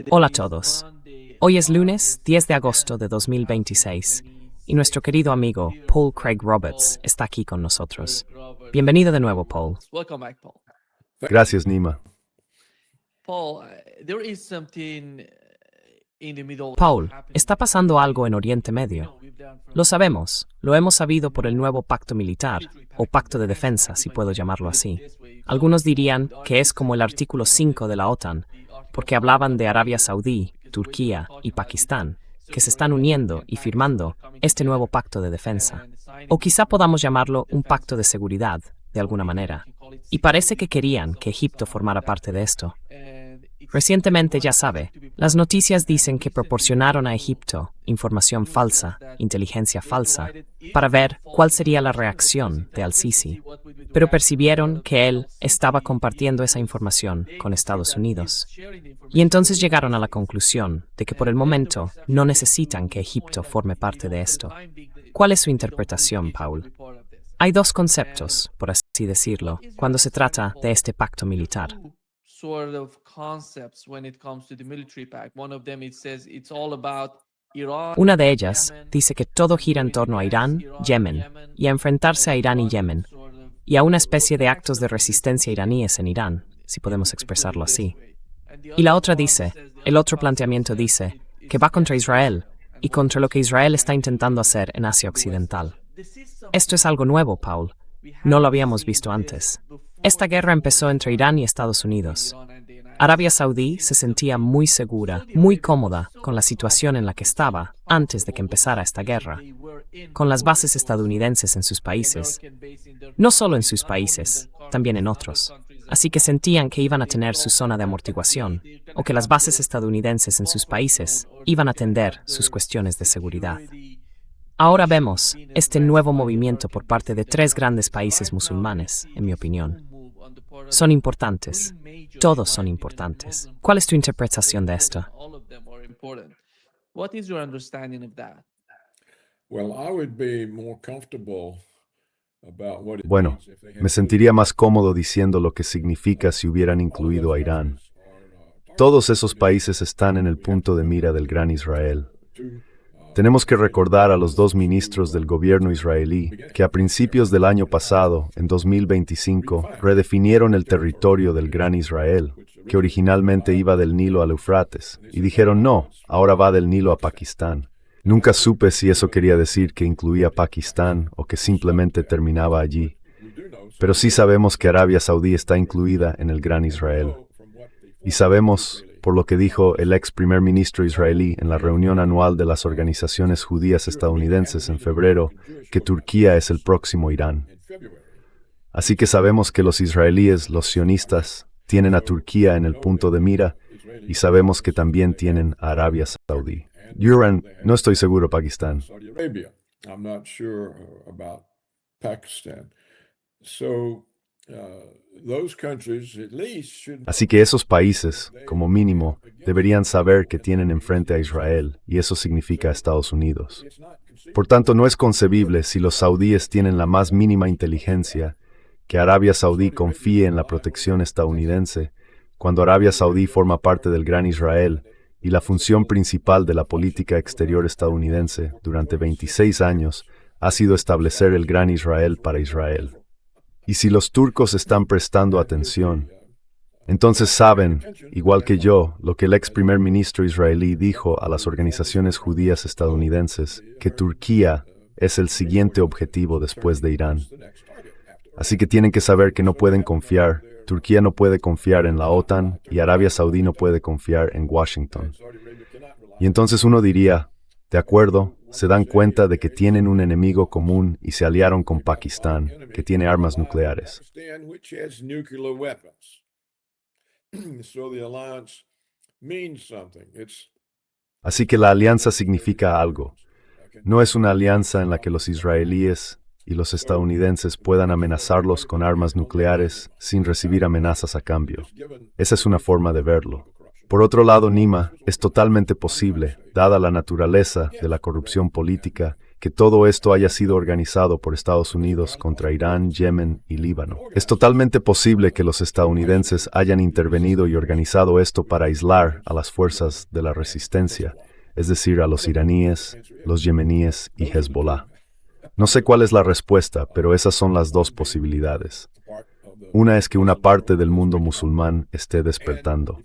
Hola a todos. Hoy es lunes 10 de agosto de 2026 y nuestro querido amigo Paul Craig Roberts está aquí con nosotros. Bienvenido de nuevo, Paul. Welcome back, Paul. Gracias, Nima. Paul, there is something in the Middle Paul, East happening. está pasando algo en Oriente Medio. Lo sabemos, lo hemos sabido por el nuevo pacto militar, o pacto de defensa, si puedo llamarlo así. Algunos dirían que es como el artículo 5 de la OTAN, porque hablaban de Arabia Saudí, Turquía y Pakistán, que se están uniendo y firmando este nuevo pacto de defensa. O quizá podamos llamarlo un pacto de seguridad, de alguna manera. Y parece que querían que Egipto formara parte de esto. Recientemente, ya sabe, las noticias dicen que proporcionaron a Egipto información falsa, inteligencia falsa, para ver cuál sería la reacción de al-Sisi. Pero percibieron que él estaba compartiendo esa información con Estados Unidos. Y entonces llegaron a la conclusión de que por el momento no necesitan que Egipto forme parte de esto. ¿Cuál es su interpretación, Paul? Hay dos conceptos, por así decirlo, cuando se trata de este pacto militar. Sort of concepts when it comes to the military pact. One of them, it says it's all about Iran. Una de ellas dice que todo gira en torno a Irán, Yemen, y a enfrentarse a Irán y Yemen, y a una especie de actos de resistencia iraníes en Irán, si podemos expresarlo así. Y la otra dice, el otro planteamiento dice, que va contra Israel, y contra lo que Israel está intentando hacer en Asia Occidental. Esto es algo nuevo, Paul. No lo habíamos visto antes. Esta guerra empezó entre Irán y Estados Unidos. Arabia Saudí se sentía muy segura, muy cómoda con la situación en la que estaba antes de que empezara esta guerra, con las bases estadounidenses en sus países. No solo en sus países, también en otros. Así que sentían que iban a tener su zona de amortiguación, o que las bases estadounidenses en sus países iban a atender sus cuestiones de seguridad. Ahora vemos este nuevo movimiento por parte de tres grandes países musulmanes, en mi opinión. Son importantes. Todos son importantes. ¿Cuál es tu interpretación de esto? All of them are important. What is your understanding of that? Well, I would be more comfortable about what it Bueno, means if they had me sentiría más cómodo diciendo lo que significa si hubieran incluido a Irán. Todos esos países están en el punto de mira del Gran Israel. Tenemos que recordar a los dos ministros del gobierno israelí que a principios del año pasado, en 2025, redefinieron el territorio del Gran Israel, que originalmente iba del Nilo al Eufrates, y dijeron no, ahora va del Nilo a Pakistán. Nunca supe si eso quería decir que incluía Pakistán o que simplemente terminaba allí. Pero sí sabemos que Arabia Saudí está incluida en el Gran Israel. Y sabemos, por lo que dijo el ex primer ministro israelí en la reunión anual de las organizaciones judías estadounidenses en febrero, que Turquía es el próximo Irán. Así que sabemos que los israelíes, los sionistas, tienen a Turquía en el punto de mira y sabemos que también tienen a Arabia Saudí. Irán, no estoy seguro, Pakistán. Saudi Arabia. I'm not sure about Pakistan. So those countries at least should Así que esos países, como mínimo, deberían saber que tienen enfrente a Israel, y eso significa a Estados Unidos. Por tanto, no es concebible, si los saudíes tienen la más mínima inteligencia, que Arabia Saudí confíe en la protección estadounidense, cuando Arabia Saudí forma parte del Gran Israel, y la función principal de la política exterior estadounidense durante 26 años ha sido establecer el Gran Israel para Israel. Y si los turcos están prestando atención, entonces saben, igual que yo, lo que el ex primer ministro israelí dijo a las organizaciones judías estadounidenses, que Turquía es el siguiente objetivo después de Irán. Así que tienen que saber que no pueden confiar, Turquía no puede confiar en la OTAN y Arabia Saudí no puede confiar en Washington. Y entonces uno diría, de acuerdo, se dan cuenta de que tienen un enemigo común y se aliaron con Pakistán, que tiene armas nucleares. Pakistan, which has nuclear weapons. So the alliance means something. It's Así que la alianza significa algo. No es una alianza en la que los israelíes y los estadounidenses puedan amenazarlos con armas nucleares sin recibir amenazas a cambio. Esa es una forma de verlo. Por otro lado, Nima, es totalmente posible, dada la naturaleza de la corrupción política que todo esto haya sido organizado por Estados Unidos contra Irán, Yemen y Líbano. Es totalmente posible que los estadounidenses hayan intervenido y organizado esto para aislar a las fuerzas de la resistencia, es decir, a los iraníes, los yemeníes y Hezbollah. No sé cuál es la respuesta, pero esas son las dos posibilidades. Una es que una parte del mundo musulmán esté despertando.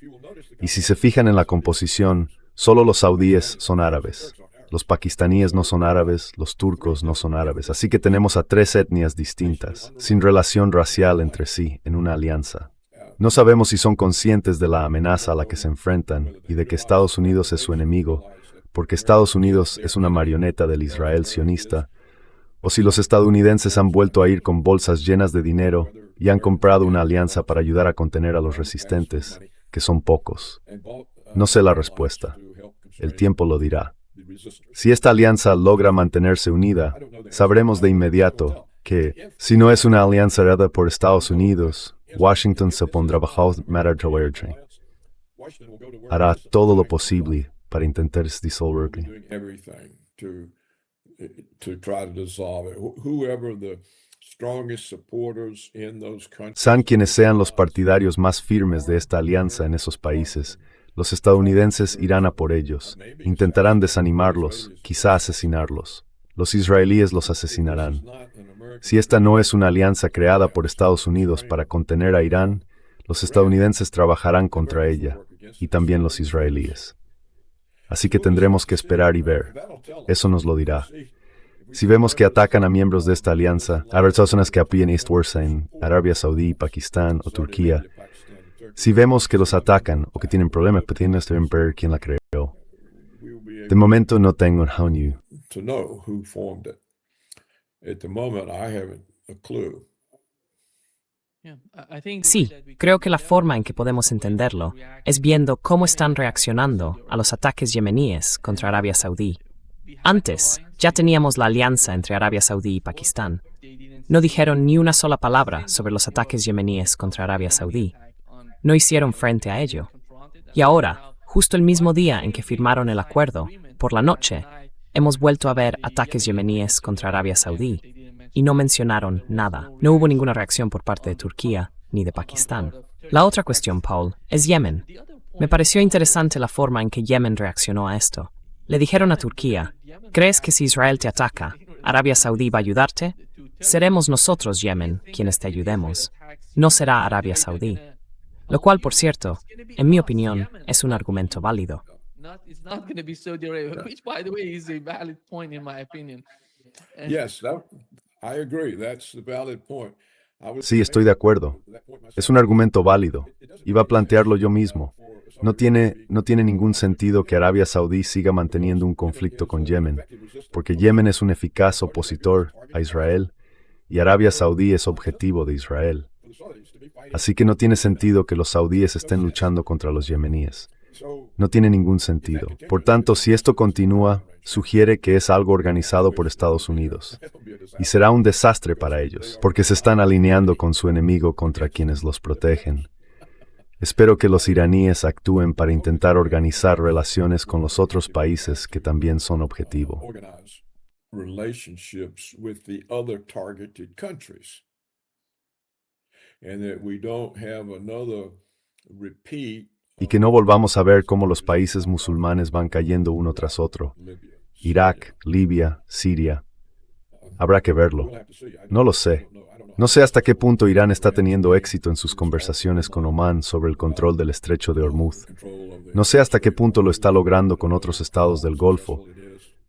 Y si se fijan en la composición, solo los saudíes son árabes. Los pakistaníes no son árabes, los turcos no son árabes. Así que tenemos a tres etnias distintas, sin relación racial entre sí, en una alianza. No sabemos si son conscientes de la amenaza a la que se enfrentan y de que Estados Unidos es su enemigo, porque Estados Unidos es una marioneta del Israel sionista, o si los estadounidenses han vuelto a ir con bolsas llenas de dinero y han comprado una alianza para ayudar a contener a los resistentes, que son pocos. No sé la respuesta. El tiempo lo dirá. Si esta alianza logra mantenerse unida, sabremos de inmediato que, si no es una alianza dada por Estados Unidos, Washington se pondrá bajo matarse. Hará todo lo posible para intentar disolverlo. Sean quienes sean los partidarios más firmes de esta alianza en esos países, los estadounidenses irán a por ellos, intentarán desanimarlos, quizá asesinarlos. Los israelíes los asesinarán. Si esta no es una alianza creada por Estados Unidos para contener a Irán, los estadounidenses trabajarán contra ella, y también los israelíes. Así que tendremos que esperar y ver. Eso nos lo dirá. Si vemos que atacan a miembros de esta alianza, a personas que apoyan East en Arabia Saudí, Pakistán o Turquía, si vemos que los atacan o que tienen problemas, podemos ver quién la creó. De momento no tengo un honey. Sí, creo que la forma en que podemos entenderlo es viendo cómo están reaccionando a los ataques yemeníes contra Arabia Saudí. Antes, ya teníamos la alianza entre Arabia Saudí y Pakistán. No dijeron ni una sola palabra sobre los ataques yemeníes contra Arabia Saudí. No hicieron frente a ello. Y ahora, justo el mismo día en que firmaron el acuerdo, por la noche, hemos vuelto a ver ataques yemeníes contra Arabia Saudí. Y no mencionaron nada. No hubo ninguna reacción por parte de Turquía ni de Pakistán. La otra cuestión, Paul, es Yemen. Me pareció interesante la forma en que Yemen reaccionó a esto. Le dijeron a Turquía, ¿crees que si Israel te ataca, Arabia Saudí va a ayudarte? Seremos nosotros, Yemen, quienes te ayudemos. No será Arabia Saudí. Lo cual, por cierto, en mi opinión, es un argumento válido. Sí, estoy de acuerdo. Es un argumento válido. Iba a plantearlo yo mismo. No tiene ningún sentido que Arabia Saudí siga manteniendo un conflicto con Yemen, porque Yemen es un eficaz opositor a Israel y Arabia Saudí es objetivo de Israel. Así que no tiene sentido que los saudíes estén luchando contra los yemeníes. No tiene ningún sentido. Por tanto, si esto continúa, sugiere que es algo organizado por Estados Unidos. Y será un desastre para ellos, porque se están alineando con su enemigo contra quienes los protegen. Espero que los iraníes actúen para intentar organizar relaciones con los otros países que también son objetivo. Y que no volvamos a ver cómo los países musulmanes van cayendo uno tras otro. Irak, Libia, Siria. Habrá que verlo. No lo sé. No sé hasta qué punto Irán está teniendo éxito en sus conversaciones con Omán sobre el control del estrecho de Hormuz. No sé hasta qué punto lo está logrando con otros estados del Golfo,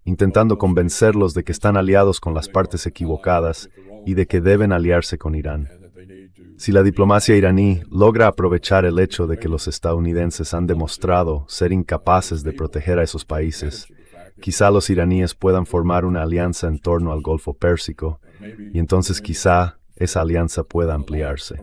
intentando convencerlos de que están aliados con las partes equivocadas y de que deben aliarse con Irán. Si la diplomacia iraní logra aprovechar el hecho de que los estadounidenses han demostrado ser incapaces de proteger a esos países, quizá los iraníes puedan formar una alianza en torno al Golfo Pérsico, y entonces quizá esa alianza pueda ampliarse.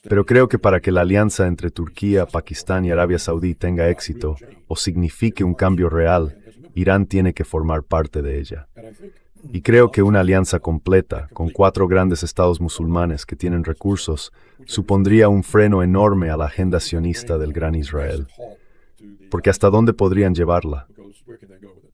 Pero creo que para que la alianza entre Turquía, Pakistán y Arabia Saudí tenga éxito o signifique un cambio real, Irán tiene que formar parte de ella. Y creo que una alianza completa, con 4 grandes estados musulmanes que tienen recursos, supondría un freno enorme a la agenda sionista del Gran Israel. Porque ¿hasta dónde podrían llevarla?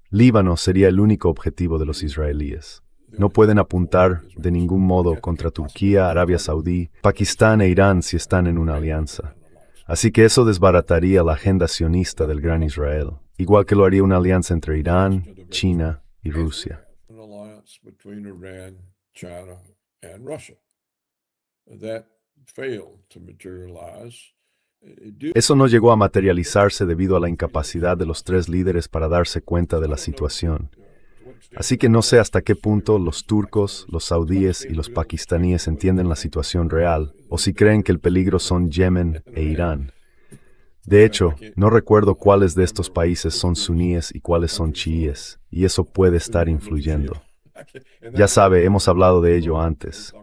Líbano sería el único objetivo de los israelíes. No pueden apuntar de ningún modo contra Turquía, Arabia Saudí, Pakistán e Irán si están en una alianza. Así que eso desbarataría la agenda sionista del Gran Israel, igual que lo haría una alianza entre Irán, China y Rusia. An alliance between Iran, China, and Russia. That failed to materialize. Eso no llegó a materializarse debido a la incapacidad de los 3 líderes para darse cuenta de la situación. Así que no sé hasta qué punto los turcos, los saudíes y los pakistaníes entienden la situación real, o si creen que el peligro son Yemen e Irán. De hecho, no recuerdo cuáles de estos países son suníes y cuáles son chiíes, y eso puede estar influyendo. Ya sabe, hemos hablado de ello antes.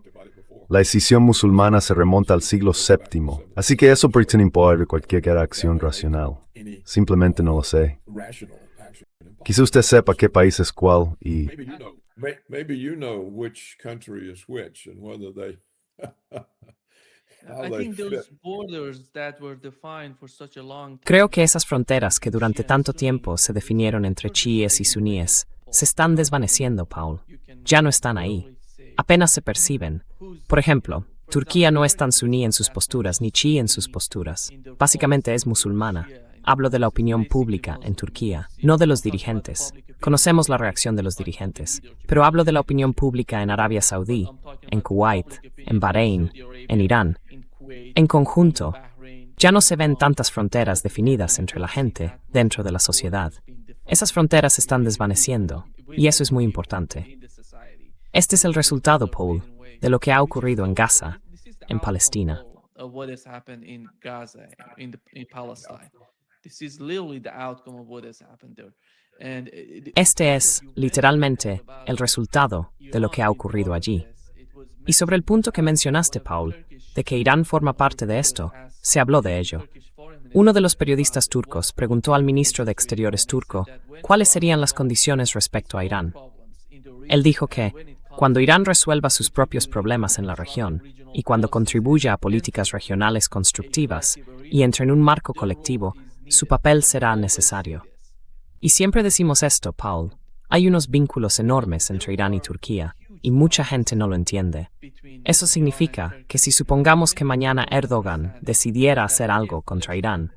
La escisión musulmana se remonta al siglo VII, así que eso pretende imponer cualquier acción racional. Simplemente no lo sé. Quizá usted sepa qué país es cuál y... Maybe you know which country is which and whether they how I they think those fit. borders that were defined for such a long Creo que esas fronteras que durante tanto tiempo se definieron entre chiíes y suníes se están desvaneciendo, Paul. Ya no están ahí. Apenas se perciben. Por ejemplo, Turquía no es tan suní en sus posturas ni chií en sus posturas. Básicamente es musulmana. Hablo de la opinión pública en Turquía, no de los dirigentes. Conocemos la reacción de los dirigentes, pero hablo de la opinión pública en Arabia Saudí, en Kuwait, en Bahrein, en Irán. En conjunto, ya no se ven tantas fronteras definidas entre la gente dentro de la sociedad. Esas fronteras se están desvaneciendo, y eso es muy importante. Este es el resultado, Paul, de lo que ha ocurrido en Gaza, en Palestina. of what has happened in Gaza, in Palestine. This is literally the outcome of what has happened there. And Este es, literalmente, el resultado de lo que ha ocurrido allí. Y sobre el punto que mencionaste, Paul, de que Irán forma parte de esto, se habló de ello. Uno de los periodistas turcos preguntó al ministro de Exteriores turco cuáles serían las condiciones respecto a Irán. Él dijo que, cuando Irán resuelva sus propios problemas en la región y cuando contribuya a políticas regionales constructivas y entre en un marco colectivo, su papel será necesario. Y siempre decimos esto, Paul. Hay unos vínculos enormes entre Irán y Turquía, y mucha gente no lo entiende. Eso significa que si supongamos que mañana Erdogan decidiera hacer algo contra Irán,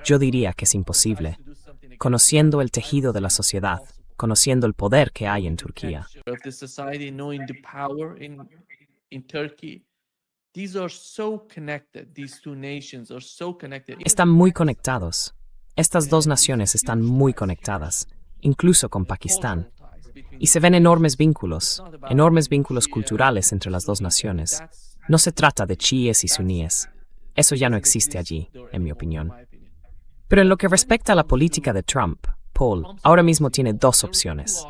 yo diría que es imposible, conociendo el tejido de la sociedad, conociendo el poder que hay en Turquía. of the society, knowing the power in Turkey, these are so connected. These two nations are so connected. Están muy conectados. Estas 2 naciones están muy conectadas, incluso con Pakistán. Y se ven enormes vínculos culturales entre las 2 naciones. No se trata de chiíes y suníes. Eso ya no existe allí, en mi opinión. Pero en lo que respecta a la política de Trump, Paul ahora mismo tiene 2 opciones.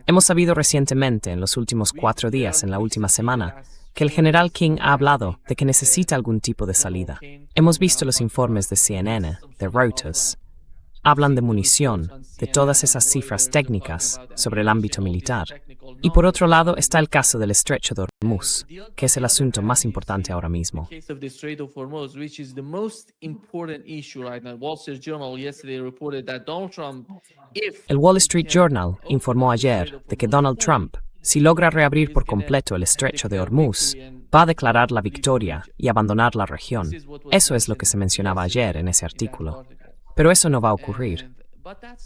Hemos sabido recientemente, en los últimos 4 días, en la última semana, que el general King ha hablado de que necesita algún tipo de salida. Hemos visto los informes de CNN, de Reuters. Hablan de munición, de todas esas cifras técnicas sobre el ámbito militar. Y por otro lado está el caso del Estrecho de Hormuz, que es el asunto más importante ahora mismo. Case of the Strait of Hormuz, which is the most important issue right now. Wall Street Journal yesterday reported that Donald Trump, if El Wall Street Journal informó ayer de que Donald Trump, si logra reabrir por completo el Estrecho de Hormuz, va a declarar la victoria y abandonar la región. Eso es lo que se mencionaba ayer en ese artículo. Pero eso no va a ocurrir.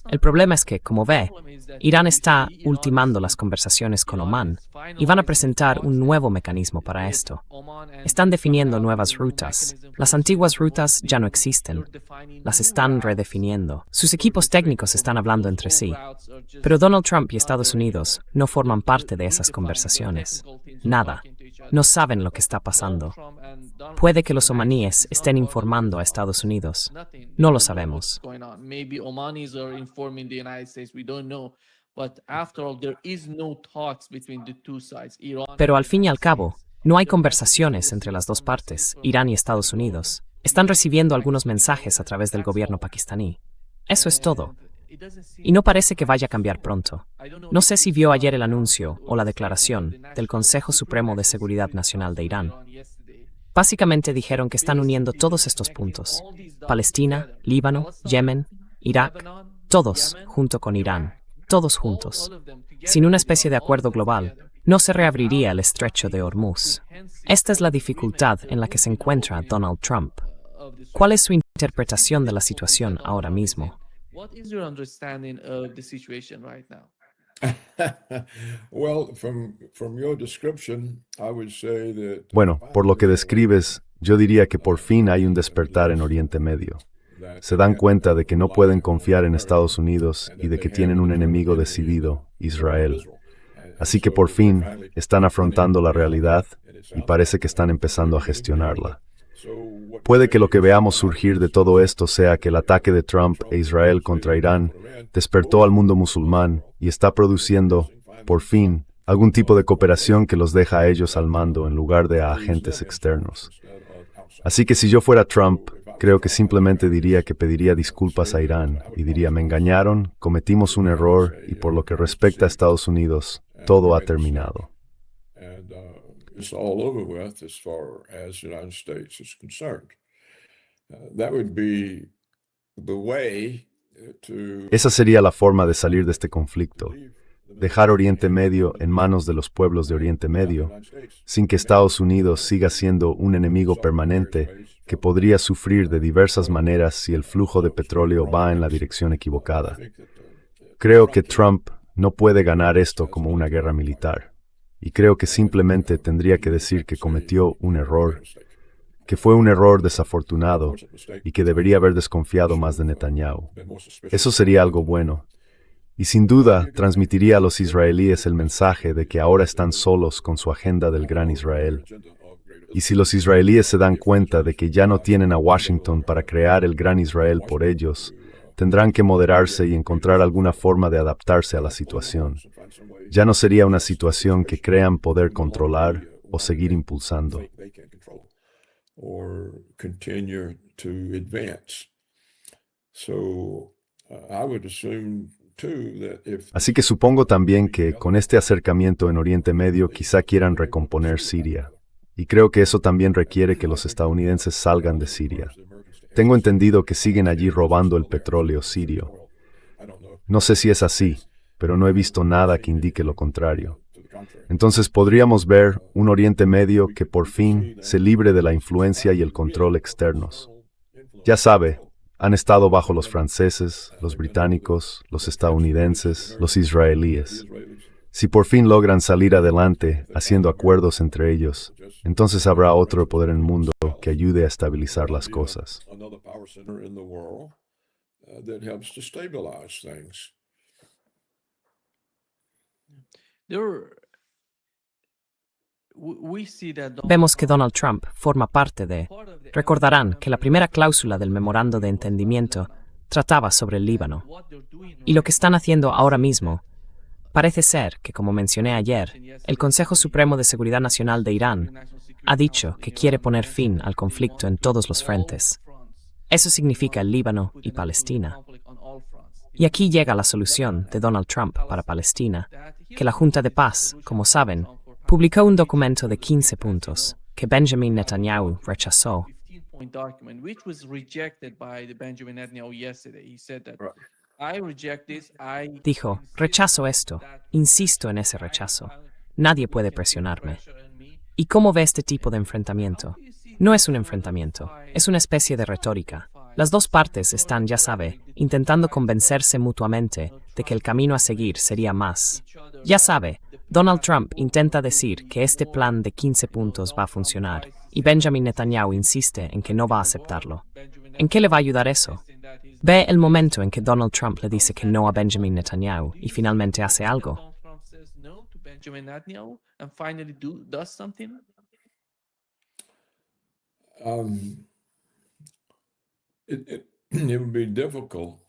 El problema es que, como ve, Irán está ultimando las conversaciones con Omán y van a presentar un nuevo mecanismo para esto. Están definiendo nuevas rutas. Las antiguas rutas ya no existen. Las están redefiniendo. Sus equipos técnicos están hablando entre sí. Pero Donald Trump y Estados Unidos no forman parte de esas conversaciones. Nada. No saben lo que está pasando. Puede que los omaníes estén informando a Estados Unidos. No lo sabemos. Maybe Omanis are informing the United States. We don't know. But after all, there is no talks between the two sides. Iran Pero al fin y al cabo, no hay conversaciones entre las 2 partes, Irán y Estados Unidos. Están recibiendo algunos mensajes a través del gobierno pakistaní. Eso es todo. Y no parece que vaya a cambiar pronto. No sé si vio ayer el anuncio o la declaración del Consejo Supremo de Seguridad Nacional de Irán. Básicamente dijeron que están uniendo todos estos puntos: Palestina, Líbano, Yemen, Irak, todos junto con Irán, todos juntos. Sin una especie de acuerdo global, no se reabriría el estrecho de Hormuz. Esta es la dificultad en la que se encuentra Donald Trump. ¿Cuál es su interpretación de la situación ahora mismo? What is your understanding of the situation right now? Well, from your description, I would say that Bueno, por lo que describes, yo diría que por fin hay un despertar en Oriente Medio. Se dan cuenta de que no pueden confiar en Estados Unidos y de que tienen un enemigo decidido, Israel. Así que por fin están afrontando la realidad y parece que están empezando a gestionarla. Puede que lo que veamos surgir de todo esto sea que el ataque de Trump e Israel contra Irán despertó al mundo musulmán y está produciendo, por fin, algún tipo de cooperación que los deja a ellos al mando en lugar de a agentes externos. Así que si yo fuera Trump, creo que simplemente diría que pediría disculpas a Irán y diría: me engañaron, cometimos un error y por lo que respecta a Estados Unidos, todo ha terminado. and it's all over with as far as the United States is concerned. That would be the way to Esa sería la forma de salir de este conflicto: dejar Oriente Medio en manos de los pueblos de Oriente Medio, sin que Estados Unidos siga siendo un enemigo permanente que podría sufrir de diversas maneras si el flujo de petróleo va en la dirección equivocada. Creo que Trump no puede ganar esto como una guerra militar, y creo que simplemente tendría que decir que cometió un error, que fue un error desafortunado y que debería haber desconfiado más de Netanyahu. Eso sería algo bueno. Y sin duda transmitiría a los israelíes el mensaje de que ahora están solos con su agenda del Gran Israel. Y si los israelíes se dan cuenta de que ya no tienen a Washington para crear el Gran Israel por ellos, tendrán que moderarse y encontrar alguna forma de adaptarse a la situación. Ya no sería una situación que crean poder controlar o seguir impulsando. or continue to advance. So I would assume too that if Así que supongo también que con este acercamiento en Oriente Medio quizá quieran recomponer Siria. Y creo que eso también requiere que los estadounidenses salgan de Siria. Tengo entendido que siguen allí robando el petróleo sirio. No sé si es así, pero no he visto nada que indique lo contrario. Entonces podríamos ver un Oriente Medio que por fin se libre de la influencia y el control externos. Ya sabe, han estado bajo los franceses, los británicos, los estadounidenses, los israelíes. Si por fin logran salir adelante haciendo acuerdos entre ellos, entonces habrá otro poder en el mundo que ayude a estabilizar las cosas. another power center in the world that helps to stabilize things. Vemos que Donald Trump forma parte de... Recordarán que la primera cláusula del memorando de entendimiento trataba sobre el Líbano. Y lo que están haciendo ahora mismo parece ser que, como mencioné ayer, el Consejo Supremo de Seguridad Nacional de Irán ha dicho que quiere poner fin al conflicto en todos los frentes. Eso significa el Líbano y Palestina. Y aquí llega la solución de Donald Trump para Palestina, que la Junta de Paz, como saben, publicó un documento de 15 puntos que Benjamin Netanyahu rechazó. Dijo: rechazo esto, insisto en ese rechazo. Nadie puede presionarme. ¿Y cómo ve este tipo de enfrentamiento? No es un enfrentamiento, es una especie de retórica. Las dos partes están, ya sabe, intentando convencerse mutuamente de que el camino a seguir sería más. Ya sabe, Donald Trump intenta decir que este plan de 15 puntos va a funcionar, y Benjamin Netanyahu insiste en que no va a aceptarlo. ¿En qué le va a ayudar eso? Ve el momento en que Donald Trump le dice que no a Benjamin Netanyahu y finalmente hace algo. It would be difficult.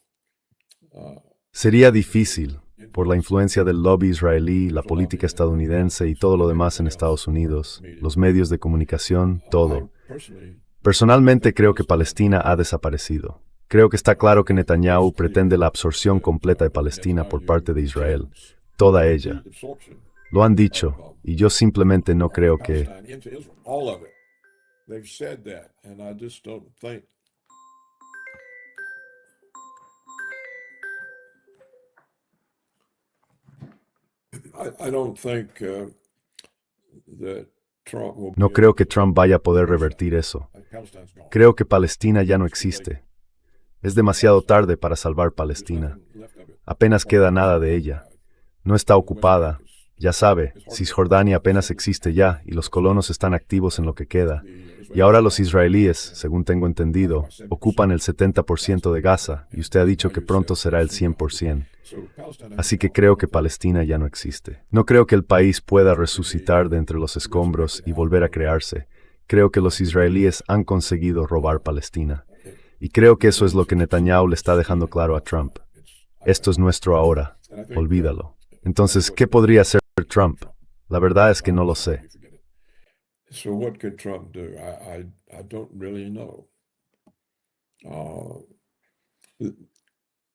Sería difícil, por la influencia del lobby israelí, la política estadounidense y todo lo demás en Estados Unidos, los medios de comunicación, todo. Personally, Personalmente creo que Palestina ha desaparecido. Creo que está claro que Netanyahu pretende la absorción completa de Palestina por parte de Israel, toda ella. Lo han dicho, y yo simplemente no creo que... All of it. They've said that, and I just don't think. I don't think that Trump will No be creo able que Trump vaya a poder revertir eso. Palestine's gone. Creo que Palestina ya no existe. Es demasiado tarde para salvar Palestina. Apenas queda nada de ella. No está ocupada. Ya sabe, Cisjordania apenas existe ya y los colonos están activos en lo que queda. Y ahora los israelíes, según tengo entendido, ocupan el 70% de Gaza y usted ha dicho que pronto será el 100%. Así que creo que Palestina ya no existe. No creo que el país pueda resucitar de entre los escombros y volver a crearse. Creo que los israelíes han conseguido robar Palestina. Y creo que eso es lo que Netanyahu le está dejando claro a Trump. Esto es nuestro ahora. Olvídalo. Entonces, ¿qué podría hacer Trump? La verdad es que no lo sé. So what could Trump do? I don't really know.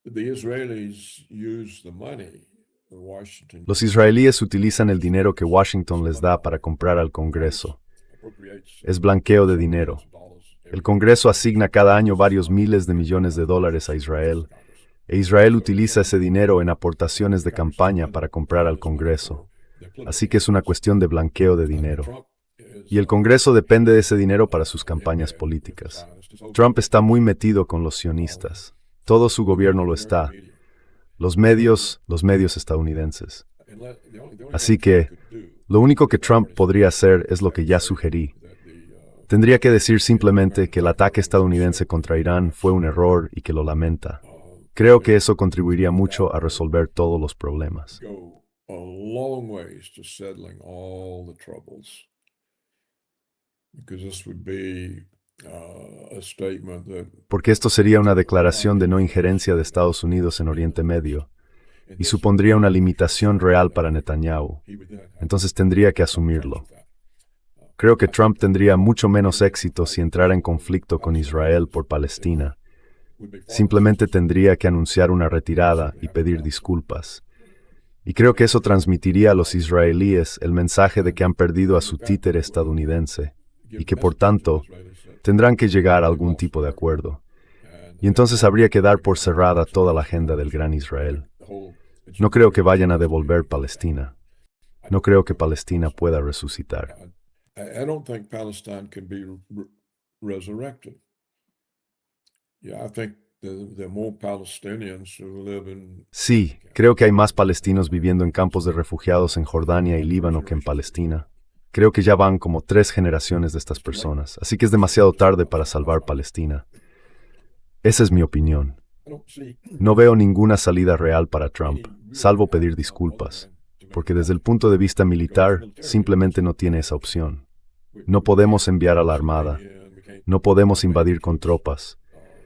The Israelis use the money that Washington Los israelíes utilizan el dinero que Washington les da para comprar al Congreso. appropriates Es blanqueo de dinero. El Congreso asigna cada año varios miles de millones de dólares a Israel, e Israel utiliza ese dinero en aportaciones de campaña para comprar al Congreso. Así que es una cuestión de blanqueo de dinero. Y el Congreso depende de ese dinero para sus campañas políticas. Trump está muy metido con los sionistas. Todo su gobierno lo está. Los medios estadounidenses. Así que, lo único que Trump podría hacer es lo que ya sugerí. Tendría que decir simplemente que el ataque estadounidense contra Irán fue un error y que lo lamenta. Creo que eso contribuiría mucho a resolver todos los problemas. go a long ways to settling all the troubles. Because this would be a statement that Porque esto sería una declaración de no injerencia de Estados Unidos en Oriente Medio y supondría una limitación real para Netanyahu. he would then have Entonces tendría que asumirlo. Creo que Trump tendría mucho menos éxito si entrara en conflicto con Israel por Palestina. Simplemente tendría que anunciar una retirada y pedir disculpas. Y creo que eso transmitiría a los israelíes el mensaje de que han perdido a su títere estadounidense y que, por tanto, tendrán que llegar a algún tipo de acuerdo. Y entonces habría que dar por cerrada toda la agenda del Gran Israel. No creo que vayan a devolver Palestina. No creo que Palestina pueda resucitar. I don't think Palestine can be resurrected. Yeah, I think there are more Palestinians who live in Sí, creo que hay más palestinos viviendo en campos de refugiados en Jordania y Líbano que en Palestina. Creo que ya van como 3 generaciones de estas personas, así que es demasiado tarde para salvar Palestina. Esa es mi opinión. I don't see No veo ninguna salida real para Trump, salvo pedir disculpas, porque desde el punto de vista militar simplemente no tiene esa opción. No podemos enviar a la armada, no podemos invadir con tropas.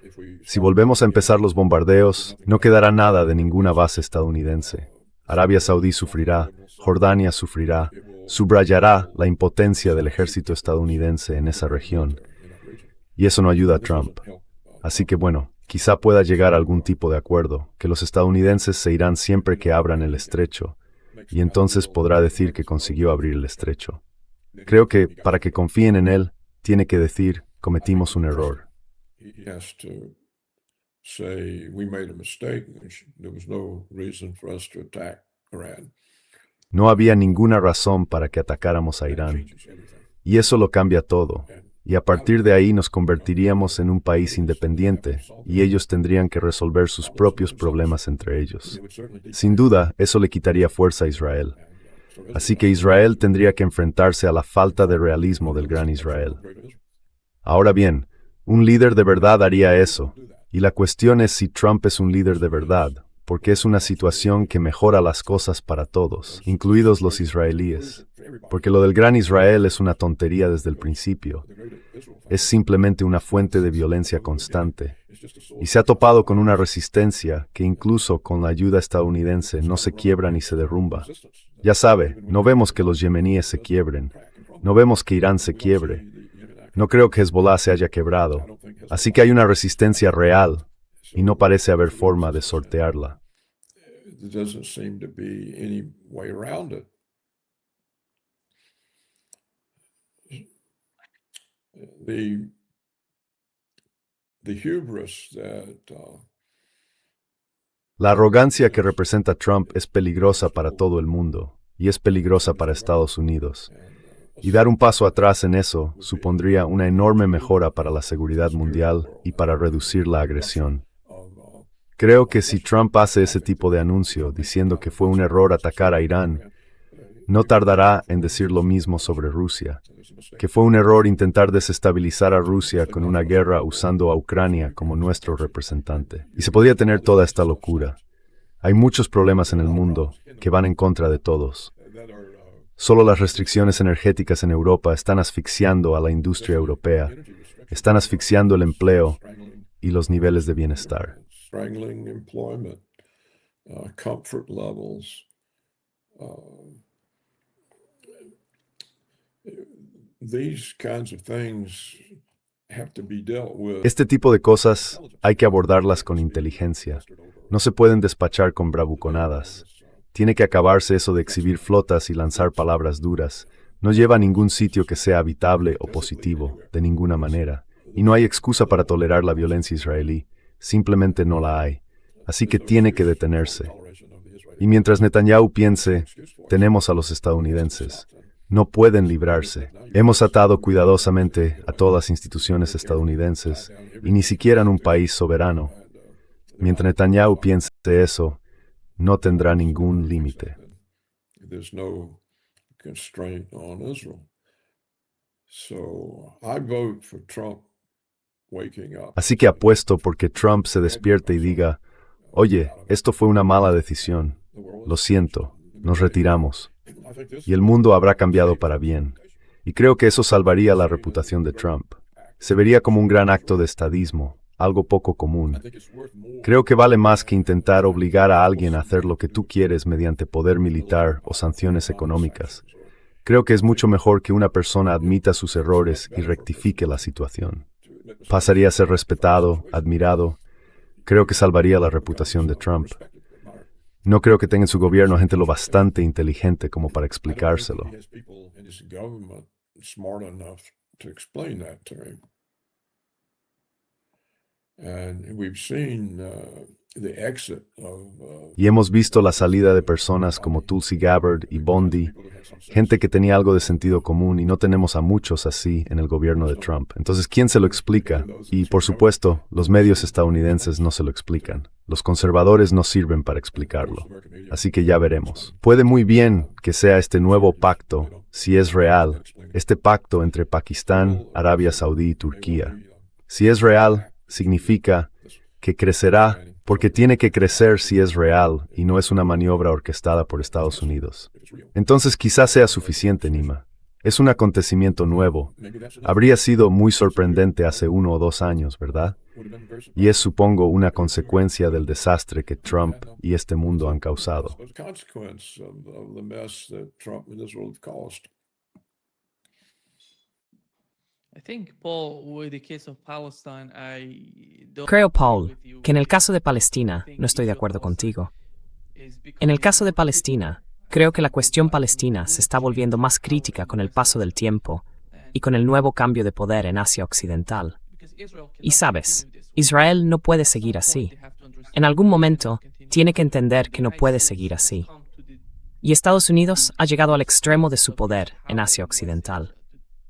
if we Si volvemos a empezar los bombardeos, no quedará nada de ninguna base estadounidense. Arabia Saudí sufrirá, Jordania sufrirá, subrayará la impotencia del ejército estadounidense en esa región. Y eso no ayuda a Trump. Así que bueno, quizá pueda llegar a algún tipo de acuerdo, que los estadounidenses se irán siempre que abran el estrecho, y entonces podrá decir que consiguió abrir el estrecho. Creo que, para que confíen en él, tiene que decir, cometimos un error. he has to say we made a mistake. There was no reason for us to attack Iran. No había ninguna razón para que atacáramos a Irán. Changes everything. Y eso lo cambia todo. Y a partir de ahí nos convertiríamos en un país independiente, y ellos tendrían que resolver sus propios problemas entre ellos. It would certainly Sin duda, eso le quitaría fuerza a Israel. Así que Israel tendría que enfrentarse a la falta de realismo del Gran Israel. Ahora bien, un líder de verdad haría eso, y la cuestión es si Trump es un líder de verdad, porque es una situación que mejora las cosas para todos, incluidos los israelíes. Porque lo del Gran Israel es una tontería desde el principio. Es simplemente una fuente de violencia constante. Y se ha topado con una resistencia que incluso con la ayuda estadounidense no se quiebra ni se derrumba. Ya sabe, no vemos que los yemeníes se quiebren. No vemos que Irán se quiebre. No creo que Hezbollah se haya quebrado. Así que hay una resistencia real, y no parece haber forma de sortearla. There doesn't seem to be any way around it. The hubris that La arrogancia que representa Trump es peligrosa para todo el mundo, y es peligrosa para Estados Unidos. Y dar un paso atrás en eso supondría una enorme mejora para la seguridad mundial y para reducir la agresión. Creo que si Trump hace ese tipo de anuncio diciendo que fue un error atacar a Irán, no tardará en decir lo mismo sobre Rusia, que fue un error intentar desestabilizar a Rusia con una guerra usando a Ucrania como nuestro representante. Y se podría tener toda esta locura. Hay muchos problemas en el mundo que van en contra de todos. Solo las restricciones energéticas en Europa están asfixiando a la industria europea, están asfixiando el empleo y los niveles de bienestar. strangling employment, comfort levels. These kinds of things have to be dealt with. Este tipo de cosas hay que abordarlas con inteligencia. No se pueden despachar con bravuconadas. Tiene que acabarse eso de exhibir flotas y lanzar palabras duras. No lleva a ningún sitio que sea habitable o positivo, de ninguna manera. Y no hay excusa para tolerar la violencia israelí. Simplemente no la hay. Así que tiene que detenerse. Y mientras Netanyahu piense, tenemos a los estadounidenses. No pueden librarse. Hemos atado cuidadosamente a todas las instituciones estadounidenses y ni siquiera en un país soberano. Mientras Netanyahu piense eso, no tendrá ningún límite. There's no constraint on Israel. So I vote for Trump waking up. Así que apuesto porque Trump se despierte y diga, oye, esto fue una mala decisión. Lo siento, nos retiramos. Y el mundo habrá cambiado para bien. Y creo que eso salvaría la reputación de Trump. Se vería como un gran acto de estadismo, algo poco común. Creo que vale más que intentar obligar a alguien a hacer lo que tú quieres mediante poder militar o sanciones económicas. Creo que es mucho mejor que una persona admita sus errores y rectifique la situación. Pasaría a ser respetado, admirado. Creo que salvaría la reputación de Trump. No creo que tenga en su gobierno gente lo bastante inteligente como para explicárselo. He has people in his government smart enough to explain that to him. And we've seen the exit of Y hemos visto la salida de personas como Tulsi Gabbard y Bondi, gente que tenía algo de sentido común, y no tenemos a muchos así en el gobierno de Trump. Entonces, ¿quién se lo explica? Y, por supuesto, los medios estadounidenses no se lo explican. Los conservadores no sirven para explicarlo. Así que ya veremos. Puede muy bien que sea este nuevo pacto, si es real, este pacto entre Pakistán, Arabia Saudí y Turquía. Si es real, significa que crecerá, porque tiene que crecer si es real y no es una maniobra orquestada por Estados Unidos. Entonces quizás sea suficiente, Nima. Es un acontecimiento nuevo. Habría sido muy sorprendente hace 1 o 2 años, ¿verdad? Y es, supongo, una consecuencia del desastre que Trump y este mundo han causado. as a consequence of the mess that Trump and Israel have caused. I think, Paul, with the case of Palestine, I don't Creo, agree Paul, with you. que en el caso de Palestina no estoy de acuerdo contigo. En el caso de Palestina, creo que la cuestión palestina se está volviendo más crítica con el paso del tiempo y con el nuevo cambio de poder en Asia Occidental. Y sabes, Israel no puede seguir así. En algún momento, tiene que entender que no puede seguir así. Y Estados Unidos ha llegado al extremo de su poder en Asia Occidental.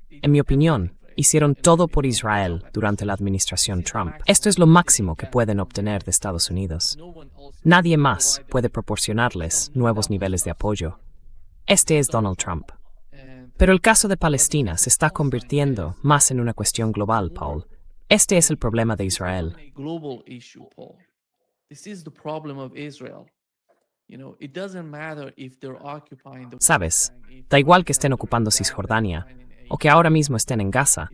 En mi opinión, hicieron todo por Israel durante la administración Trump. Esto es lo máximo que pueden obtener de Estados Unidos. Nadie más puede proporcionarles nuevos niveles de apoyo. Este es Donald Trump. Pero el caso de Palestina se está convirtiendo más en una cuestión global, Paul. Este es el problema de Israel. A global issue, Paul. This is the problem of Israel. You know, it doesn't matter if they're occupying the Sabes, da igual que estén ocupando Cisjordania o que ahora mismo estén en Gaza,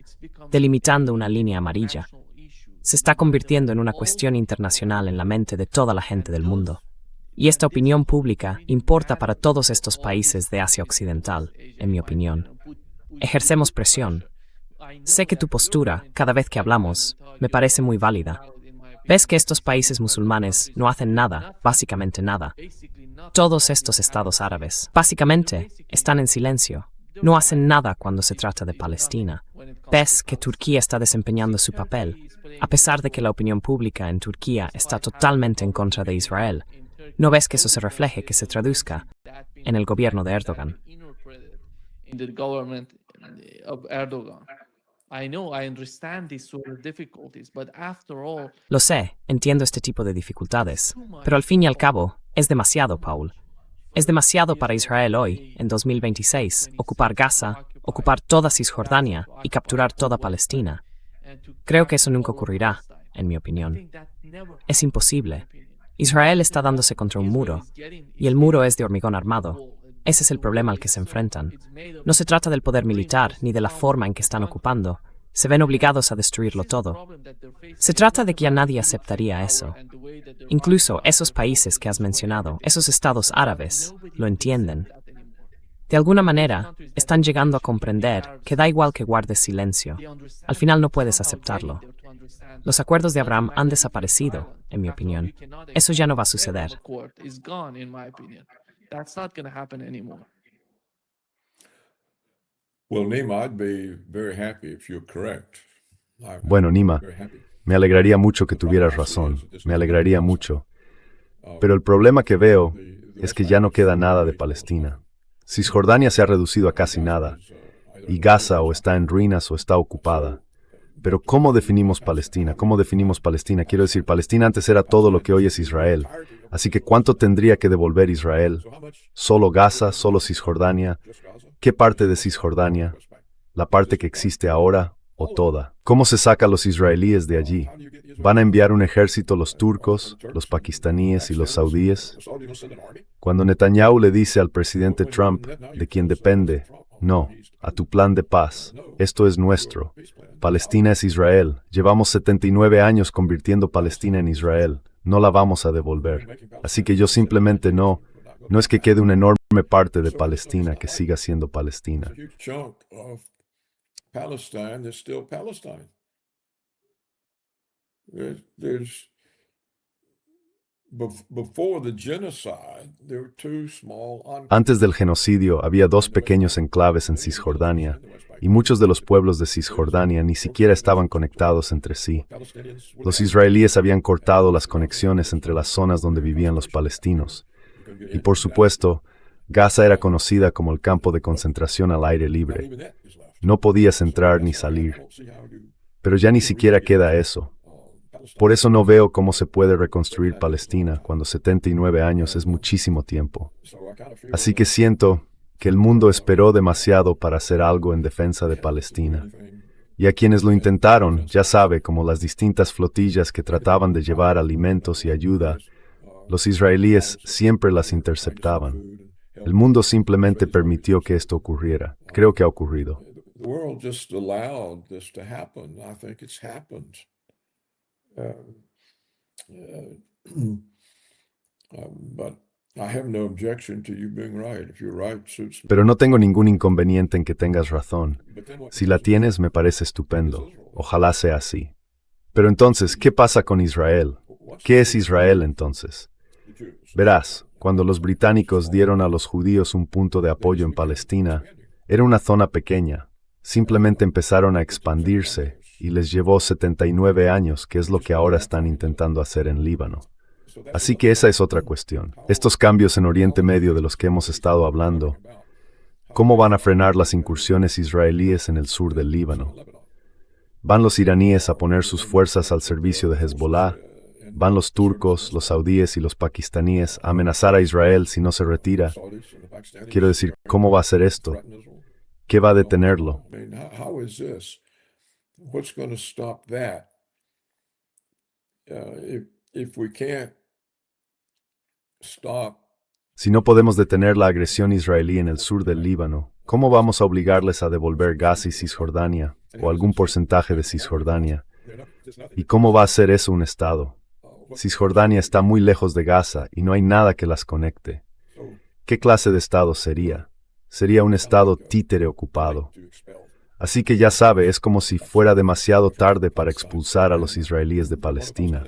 delimitando una línea amarilla. Se está convirtiendo en una cuestión internacional en la mente de toda la gente del mundo. Y esta opinión pública importa para todos estos países de Asia Occidental, en mi opinión. Ejercemos presión. Sé que tu postura, cada vez que hablamos, me parece muy válida. Ves que estos países musulmanes no hacen nada, básicamente nada. Todos estos estados árabes, básicamente, están en silencio. No hacen nada cuando se trata de Palestina. Ves que Turquía está desempeñando su papel, a pesar de que la opinión pública en Turquía está totalmente en contra de Israel. ¿No ves que eso se refleje, que se traduzca en el gobierno de Erdogan? In the government of Erdogan. I know, I understand these sort of difficulties, but after all, Lo sé, entiendo este tipo de dificultades, pero al fin y al cabo, es demasiado, Paul. Es demasiado para Israel hoy, en 2026, ocupar Gaza, ocupar toda Cisjordania y capturar toda Palestina. Creo que eso nunca ocurrirá, en mi opinión. Es imposible. Israel está dándose contra un muro, y el muro es de hormigón armado. Ese es el problema al que se enfrentan. No se trata del poder militar ni de la forma en que están ocupando. Se ven obligados a destruirlo todo. Se trata de que ya nadie aceptaría eso. Incluso esos países que has mencionado, esos estados árabes, lo entienden. De alguna manera, están llegando a comprender que da igual que guardes silencio. Al final no puedes aceptarlo. Los acuerdos de Abraham han desaparecido, en mi opinión. Eso ya no va a suceder. That's not going to happen anymore. Well, Nima, I'd be very happy if you're correct. Bueno, Nima, Very happy. me alegraría mucho que tuvieras razón. Me alegraría mucho. Pero el problema que veo es que ya no queda nada de Palestina. Cisjordania se ha reducido a casi nada. Y Gaza o está en ruinas o está ocupada. Pero ¿cómo definimos Palestina? ¿Cómo definimos Palestina? Quiero decir, Palestina antes era todo lo que hoy es Israel. Así que ¿cuánto tendría que devolver Israel? ¿Solo Gaza? ¿Solo Cisjordania? ¿Qué parte de Cisjordania? ¿La parte que existe ahora o toda? ¿Cómo se saca a los israelíes de allí? ¿Van a enviar un ejército los turcos, los pakistaníes y los saudíes? Cuando Netanyahu le dice al presidente Trump, de quien depende, no, a tu plan de paz, esto es nuestro. Palestina es Israel. Llevamos 79 años convirtiendo Palestina en Israel. No la vamos a devolver. Así que yo simplemente no es que quede una enorme parte de Palestina que siga siendo Palestina. A huge chunk of Palestine that's still Palestine. Before the genocide, there were two small Antes del genocidio había dos pequeños enclaves en Cisjordania, y muchos de los pueblos de Cisjordania ni siquiera estaban conectados entre sí. Los israelíes habían cortado las conexiones entre las zonas donde vivían los palestinos. Y por supuesto, Gaza era conocida como el campo de concentración al aire libre. No podías entrar ni salir. Pero ya ni siquiera queda eso. Por eso no veo cómo se puede reconstruir Palestina cuando 79 años es muchísimo tiempo. Así que siento que el mundo esperó demasiado para hacer algo en defensa de Palestina. Y a quienes lo intentaron, ya sabe, como las distintas flotillas que trataban de llevar alimentos y ayuda, los israelíes siempre las interceptaban. El mundo simplemente permitió que esto ocurriera. Creo que ha ocurrido. The world just allowed this to happen. I think it's happened. But I have no objection to you being right. If you're right, suits me. Pero no tengo ningún inconveniente en que tengas razón. Si la tienes, me parece estupendo. Ojalá sea así. Pero entonces, ¿qué pasa con Israel? ¿Qué es Israel entonces? Verás, cuando los británicos dieron a los judíos un punto de apoyo en Palestina, era una zona pequeña. Simplemente empezaron a expandirse y les llevó 79 años, que es lo que ahora están intentando hacer en Líbano. Así que esa es otra cuestión. Estos cambios en Oriente Medio de los que hemos estado hablando, ¿cómo van a frenar las incursiones israelíes en el sur del Líbano? ¿Van los iraníes a poner sus fuerzas al servicio de Hezbollah? ¿Van los turcos, los saudíes y los pakistaníes a amenazar a Israel si no se retira? Quiero decir, ¿cómo va a ser esto? ¿Qué va a detenerlo? I mean, how is this? What's going to stop that? If we can't stop, Si no podemos detener la agresión israelí en el sur del Líbano, ¿cómo vamos a obligarles a devolver Gaza y Cisjordania, o algún porcentaje de Cisjordania? ¿Y cómo va a ser eso un Estado? Cisjordania está muy lejos de Gaza y no hay nada que las conecte. ¿Qué clase de Estado sería? Sería un Estado títere ocupado. Así que ya sabe, es como si fuera demasiado tarde para expulsar a los israelíes de Palestina.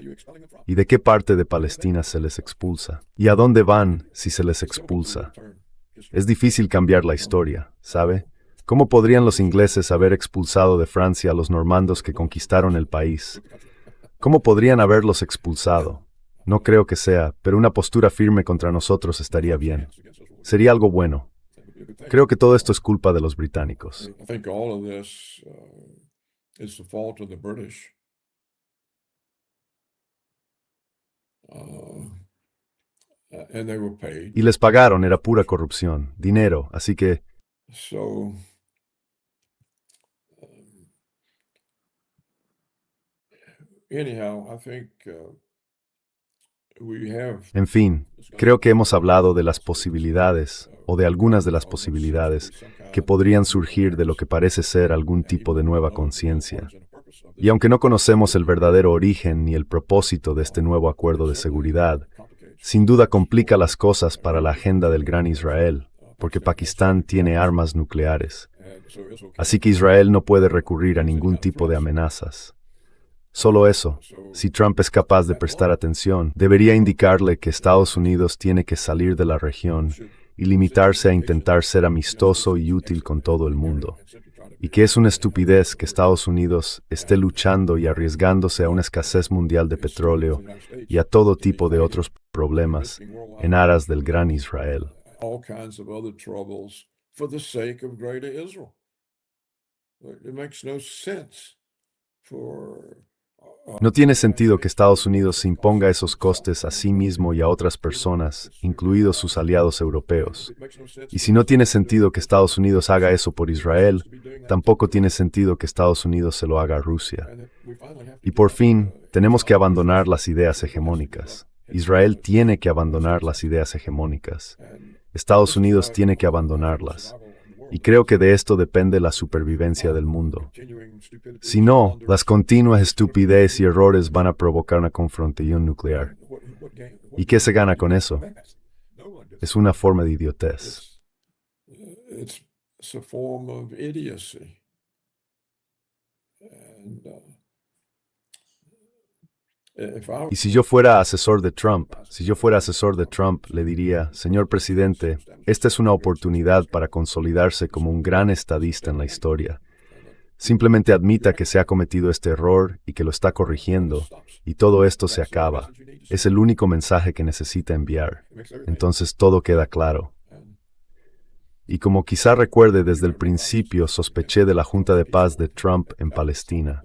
¿Y de qué parte de Palestina se les expulsa? ¿Y a dónde van si se les expulsa? Es difícil cambiar la historia, ¿sabe? ¿Cómo podrían los ingleses haber expulsado de Francia a los normandos que conquistaron el país? ¿Cómo podrían haberlos expulsado? No creo que sea, pero una postura firme contra nosotros estaría bien. Sería algo bueno. Creo que todo esto es culpa de los británicos. I think all of this is the fault of the British. And they were paid. Y les pagaron, era pura corrupción, dinero, así que So anyhow, I think we have en fin, creo que hemos hablado de las posibilidades, o de algunas de las posibilidades, que podrían surgir de lo que parece ser algún tipo de nueva conciencia. Y aunque no conocemos el verdadero origen ni el propósito de este nuevo acuerdo de seguridad, sin duda complica las cosas para la agenda del Gran Israel, porque Pakistán tiene armas nucleares. Así que Israel no puede recurrir a ningún tipo de amenazas. Solo eso, si Trump es capaz de prestar atención, debería indicarle que Estados Unidos tiene que salir de la región y limitarse a intentar ser amistoso y útil con todo el mundo. Y que es una estupidez que Estados Unidos esté luchando y arriesgándose a una escasez mundial de petróleo y a todo tipo de otros problemas en aras del Gran Israel. all kinds of other troubles for the sake of greater Israel. It makes no sense for No tiene sentido que Estados Unidos se imponga esos costes a sí mismo y a otras personas, incluidos sus aliados europeos. Y si no tiene sentido que Estados Unidos haga eso por Israel, tampoco tiene sentido que Estados Unidos se lo haga a Rusia. Y por fin, tenemos que abandonar las ideas hegemónicas. Israel tiene que abandonar las ideas hegemónicas. Estados Unidos tiene que abandonarlas. Y creo que de esto depende la supervivencia del mundo. Si no, las continuas estupidez y errores van a provocar una confrontación nuclear. ¿Y qué se gana con eso? Es una forma de idiotez. it's a form of idiocy. And if I Y si yo fuera asesor de Trump, le diría, señor presidente, esta es una oportunidad para consolidarse como un gran estadista en la historia. Simplemente admita que se ha cometido este error y que lo está corrigiendo, y todo esto se acaba. Es el único mensaje que necesita enviar. Entonces todo queda claro. Y como quizá recuerde, desde el principio sospeché de la Junta de Paz de Trump en Palestina.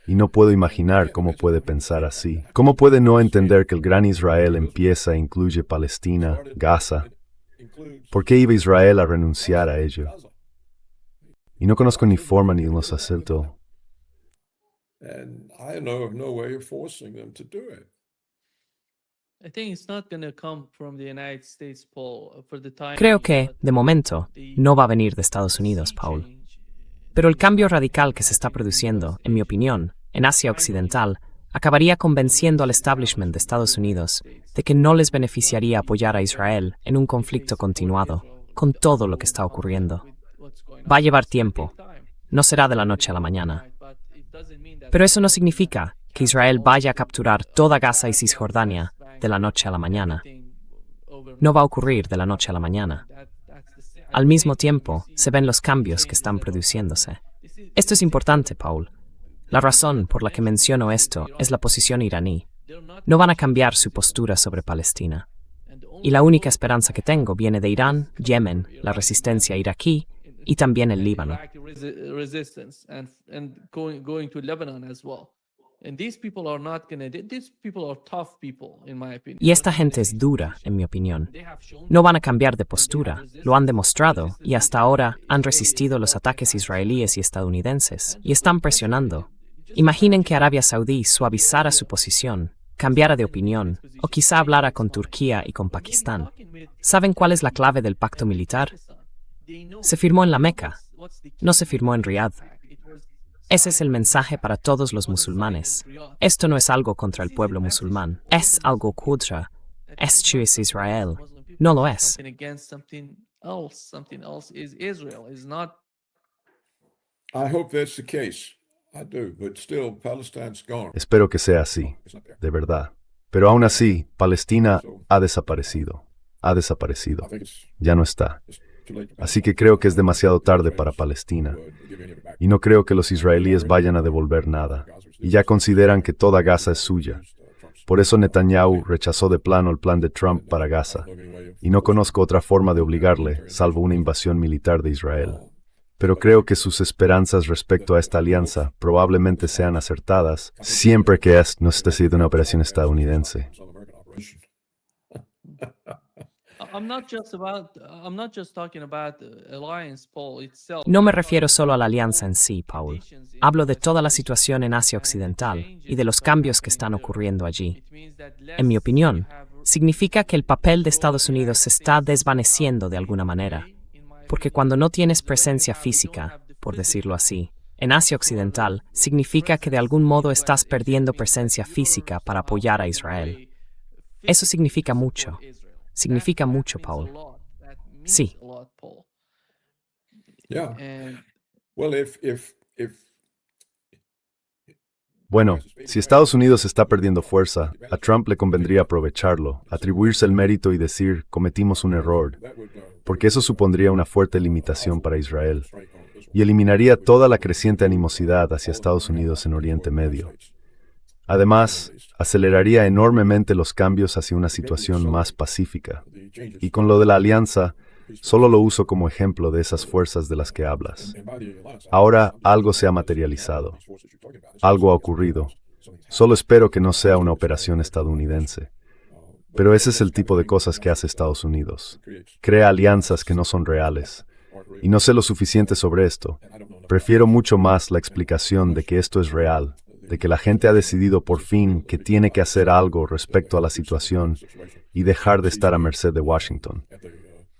Y no puedo imaginar cómo puede pensar así. ¿Cómo puede no entender que el Gran Israel empieza e incluye Palestina, Gaza? ¿Por qué iba Israel a renunciar a ello? Y no conozco ni forma ni los acerto. and I know of no way of forcing them to do it. I think it's not going to come from the United States, Paul, for the time Creo being, que, but de momento, no va a venir de Estados Unidos, Paul. Pero el cambio radical que se está produciendo, en mi opinión, en Asia Occidental, acabaría convenciendo al establishment de Estados Unidos de que no les beneficiaría apoyar a Israel en un conflicto continuado, con todo lo que está ocurriendo. Va a llevar tiempo. No será de la noche a la mañana. Pero eso no significa que Israel vaya a capturar toda Gaza y Cisjordania de la noche a la mañana. No va a ocurrir de la noche a la mañana. Al mismo tiempo, se ven los cambios que están produciéndose. Esto es importante, Paul. La razón por la que menciono esto es la posición iraní. No van a cambiar su postura sobre Palestina. Y la única esperanza que tengo viene de Irán, Yemen, la resistencia iraquí y también el Líbano. Resistance and going to Lebanon as well. And these people are not going to. These people are tough people, in my opinion. Y esta gente es dura, en mi opinión. No van a cambiar de postura, lo han demostrado, y hasta ahora han resistido los ataques israelíes y estadounidenses, y están presionando. Imaginen que Arabia Saudí suavizara su posición, cambiara de opinión, o quizá hablara con Turquía y con Pakistán. ¿Saben cuál es la clave del pacto militar? Se firmó en la Meca, no se firmó en Riad. Ese es el mensaje para todos los musulmanes. Esto no es algo contra el pueblo musulmán, es algo contra Israel. No lo es. Against something else is Israel. Is not I hope that's the case. I do, but still, Palestine's gone. Espero que sea así, It's not there. de verdad. Pero aún así, Palestina ha desaparecido. Ha desaparecido. I think it's Ya no está. too late. Así que creo que es demasiado tarde para Palestina. Give any of it back. Y no creo que los israelíes vayan a devolver nada. Y ya consideran que toda Gaza es suya. Por eso Netanyahu rechazó de plano el plan de Trump para Gaza. Y no conozco otra forma de obligarle, salvo una invasión militar de Israel. Pero creo que sus esperanzas respecto a esta alianza probablemente sean acertadas, siempre que no esté siendo una operación estadounidense. Some American operation. I'm not just talking about the alliance, Paul itself. No me refiero solo a la alianza en sí, Paul. Hablo de toda la situación en Asia Occidental y de los cambios que están ocurriendo allí. En mi opinión, significa que el papel de Estados Unidos se está desvaneciendo de alguna manera. Porque cuando no tienes presencia física, por decirlo así, en Asia Occidental, significa que de algún modo estás perdiendo presencia física para apoyar a Israel. Eso significa mucho. Significa mucho, Paul. Sí. Yeah. Well, if Bueno, si Estados Unidos está perdiendo fuerza, a Trump le convendría aprovecharlo, atribuirse el mérito y decir, cometimos un error, that would porque eso supondría una fuerte limitación para Israel y eliminaría toda la creciente animosidad hacia Estados Unidos en Oriente Medio. Además, aceleraría enormemente los cambios hacia una situación más pacífica. Y con lo de la alianza, solo lo uso como ejemplo de esas fuerzas de las que hablas. Ahora algo se ha materializado. Algo ha ocurrido. Solo espero que no sea una operación estadounidense. Pero ese es el tipo de cosas que hace Estados Unidos. Crea alianzas que no son reales. Y no sé lo suficiente sobre esto. Prefiero mucho más la explicación de que esto es real, de que la gente ha decidido por fin que tiene que hacer algo respecto a la situación y dejar de estar a merced de Washington.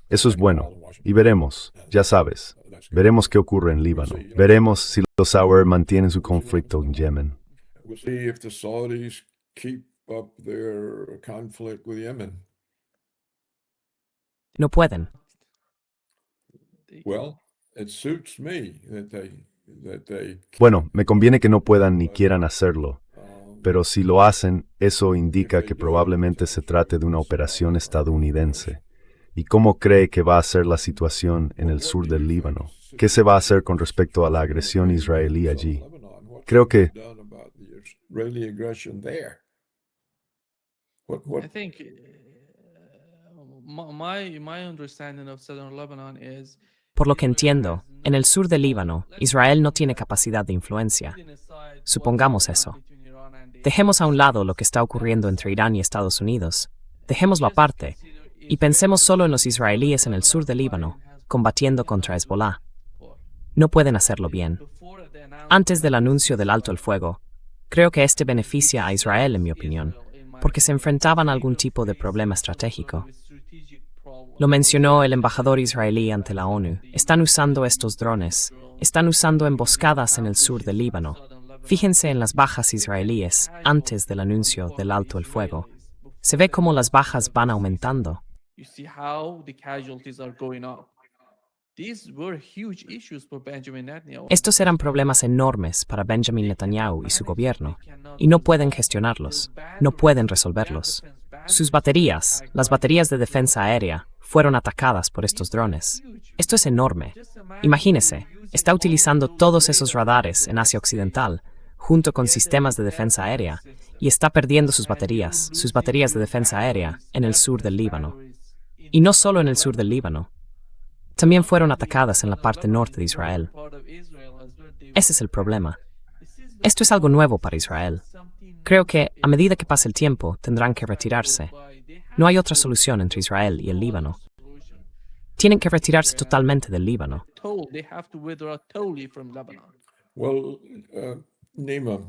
Eso es bueno. Y veremos, ya sabes, veremos qué ocurre en Líbano. Veremos si los Sauer mantienen su conflicto en Yemen. we'll see if the Saudis keep up their conflict with Yemen. No pueden. Well, it suits me that they Bueno, me conviene que no puedan ni quieran hacerlo, pero si lo hacen, eso indica que probablemente se trate de una operación estadounidense. ¿Y cómo cree que va a ser la situación en el sur del Líbano? ¿Qué se va a hacer con respecto a la agresión israelí allí? Creo que done about the Israeli aggression there. What I think my understanding of southern Lebanon is Por lo que entiendo, en el sur del Líbano, Israel no tiene capacidad de influencia. Supongamos eso. Dejemos a un lado lo que está ocurriendo entre Irán y Estados Unidos. Dejémoslo aparte y pensemos solo en los israelíes en el sur del Líbano, combatiendo contra Hezbollah. No pueden hacerlo bien. Antes del anuncio del alto el fuego, creo que este beneficia a Israel, en mi opinión, porque se enfrentaban a algún tipo de problema estratégico. Lo mencionó el embajador israelí ante la ONU. Están usando estos drones. Están usando emboscadas en el sur del Líbano. Fíjense en las bajas israelíes antes del anuncio del alto el fuego. Se ve cómo las bajas van aumentando. you see how the casualties are going up. These were huge issues for Benjamin Netanyahu. Estos eran problemas enormes para Benjamin Netanyahu y su gobierno, y no pueden gestionarlos, no pueden resolverlos. Sus baterías, las baterías de defensa aérea, fueron atacadas por estos drones. Esto es enorme. Imagínese, está utilizando todos esos radares en Asia Occidental, junto con sistemas de defensa aérea, y está perdiendo sus baterías de defensa aérea, en el sur del Líbano. Y no solo en el sur del Líbano. También fueron atacadas en la parte norte de Israel. Ese es el problema. Esto es algo nuevo para Israel. Creo que, a medida que pase el tiempo, tendrán que retirarse. No hay otra solución entre Israel y el Líbano. Tienen que retirarse totalmente del Líbano. They have to withdraw totally from Lebanon. well, Nima,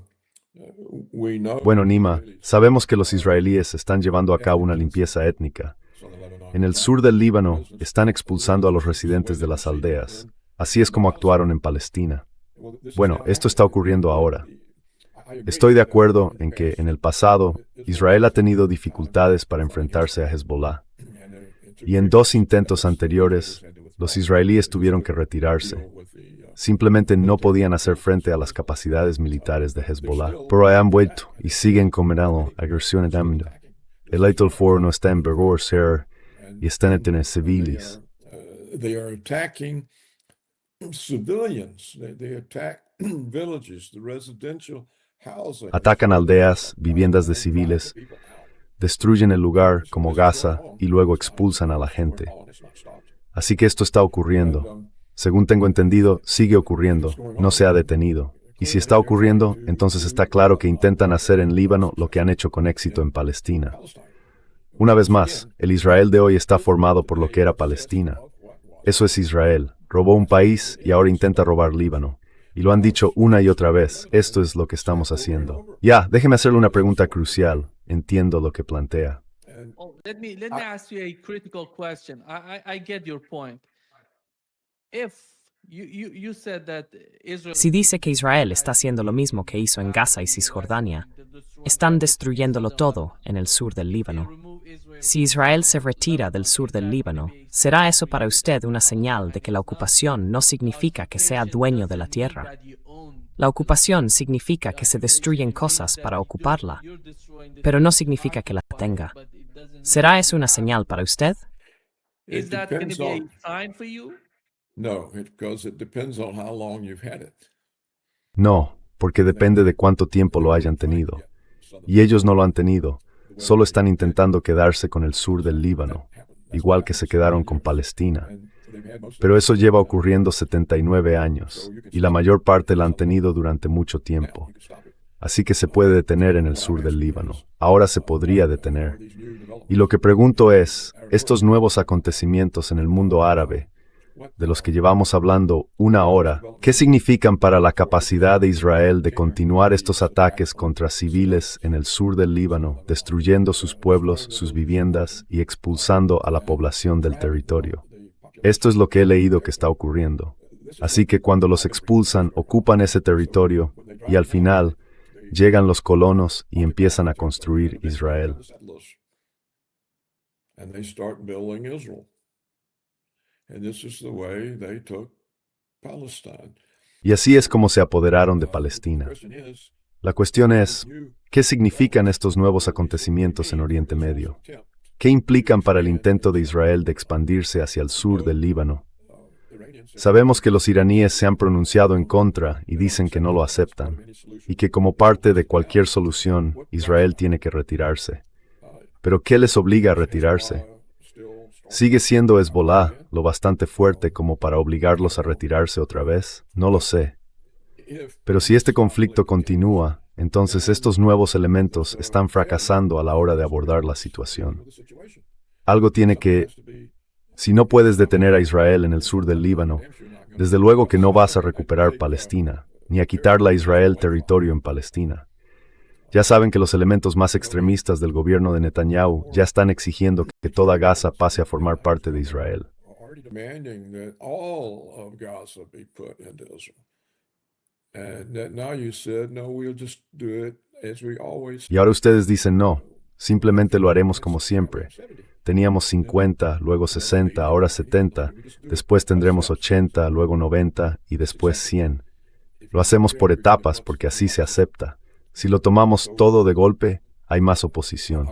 we know Bueno, Nima, sabemos que los israelíes están llevando a cabo una limpieza étnica. En el sur del Líbano están expulsando a los residentes de las aldeas. Así es como actuaron en Palestina. Bueno, esto está ocurriendo ahora. Estoy de acuerdo en que en el pasado Israel ha tenido dificultades para enfrentarse a Hezbollah. Y en 2 intentos anteriores, los israelíes tuvieron que retirarse. simplemente no podían hacer frente a las capacidades militares de Hezbollah. Pero han vuelto y siguen cometiendo agresiones. El ley foro no está en vigor, sir, y están en tener civiles. They are attacking civilians. They attack villages, the residential housing. Atacan aldeas, viviendas de civiles, destruyen el lugar como Gaza y luego expulsan a la gente. Así que esto está ocurriendo. Según tengo entendido, sigue ocurriendo, no se ha detenido. Y si está ocurriendo, entonces está claro que intentan hacer en Líbano lo que han hecho con éxito en Palestina. Una vez más, el Israel de hoy está formado por lo que era Palestina. Eso es Israel. Robó un país y ahora intenta robar Líbano. Y lo han dicho una y otra vez. Esto es lo que estamos haciendo. Ya, déjeme hacerle una pregunta crucial. Entiendo lo que plantea. Oh, let me ask you a critical question. I get your point. If you said that Israel Si dice que Israel está haciendo lo mismo que hizo en Gaza y Cisjordania, están destruyéndolo todo en el sur del Líbano. Si Israel se retira del sur del Líbano, ¿será eso para usted una señal de que la ocupación no significa que sea dueño de la tierra? La ocupación significa que se destruyen cosas para ocuparla, pero no significa que la tenga. ¿Será eso una señal para usted? Is It that going to depends be on- a sign for you? No, because it depends on how long you've had it. No, porque depende de cuánto tiempo lo hayan tenido. Y ellos no lo han tenido. Solo están intentando quedarse con el sur del Líbano, igual que se quedaron con Palestina. Pero eso lleva ocurriendo 79 años, y la mayor parte la han tenido durante mucho tiempo. Así que se puede detener en el sur del Líbano. Ahora se podría detener. Y lo que pregunto es, estos nuevos acontecimientos en el mundo árabe, de los que llevamos hablando una hora, ¿qué significan para la capacidad de Israel de continuar estos ataques contra civiles en el sur del Líbano, destruyendo sus pueblos, sus viviendas y expulsando a la población del territorio? Esto es lo que he leído que está ocurriendo. Así que cuando los expulsan, ocupan ese territorio y al final llegan los colonos y empiezan a construir Israel. And they start building Israel. And this is the way they took Palestine. Y así es como se apoderaron de Palestina. La cuestión es, ¿qué significan estos nuevos acontecimientos en Oriente Medio? ¿Qué implican para el intento de Israel de expandirse hacia el sur del Líbano? Sabemos que los iraníes se han pronunciado en contra y dicen que no lo aceptan, y que como parte de cualquier solución, Israel tiene que retirarse. ¿Pero qué les obliga a retirarse? ¿Sigue siendo Hezbollah lo bastante fuerte como para obligarlos a retirarse otra vez? No lo sé. Pero si este conflicto continúa, entonces estos nuevos elementos están fracasando a la hora de abordar la situación. Algo tiene que... Si no puedes detener a Israel en el sur del Líbano, desde luego que no vas a recuperar Palestina, ni a quitarle a Israel territorio en Palestina. Ya saben que los elementos más extremistas del gobierno de Netanyahu ya están exigiendo que toda Gaza pase a formar parte de Israel. Demanding that all of Gaza be put into Israel. And that now you said, no, we'll just do it as we always. Y ahora ustedes dicen no, simplemente lo haremos como siempre. Teníamos 50, luego 60, ahora 70, después tendremos 80, luego 90 y después 100. Lo hacemos por etapas porque así se acepta. Si lo tomamos todo de golpe, hay más oposición.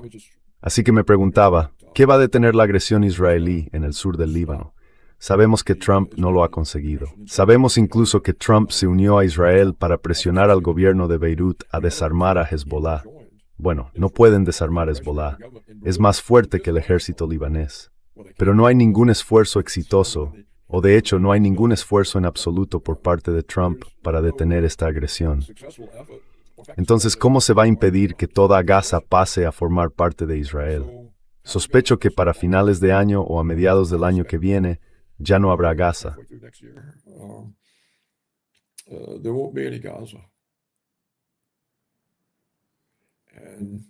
Así que me preguntaba, ¿qué va a detener la agresión israelí en el sur del Líbano? Sabemos que Trump no lo ha conseguido. Sabemos incluso que Trump se unió a Israel para presionar al gobierno de Beirut a desarmar a Hezbollah. Bueno, no pueden desarmar Hezbollah. Es más fuerte que el ejército libanés. Pero no hay ningún esfuerzo exitoso, o de hecho no hay ningún esfuerzo en absoluto por parte de Trump para detener esta agresión. Entonces, ¿cómo se va a impedir que toda Gaza pase a formar parte de Israel? Sospecho que para finales de año o a mediados del año que viene, ya no habrá Gaza. There won't be any Gaza. And,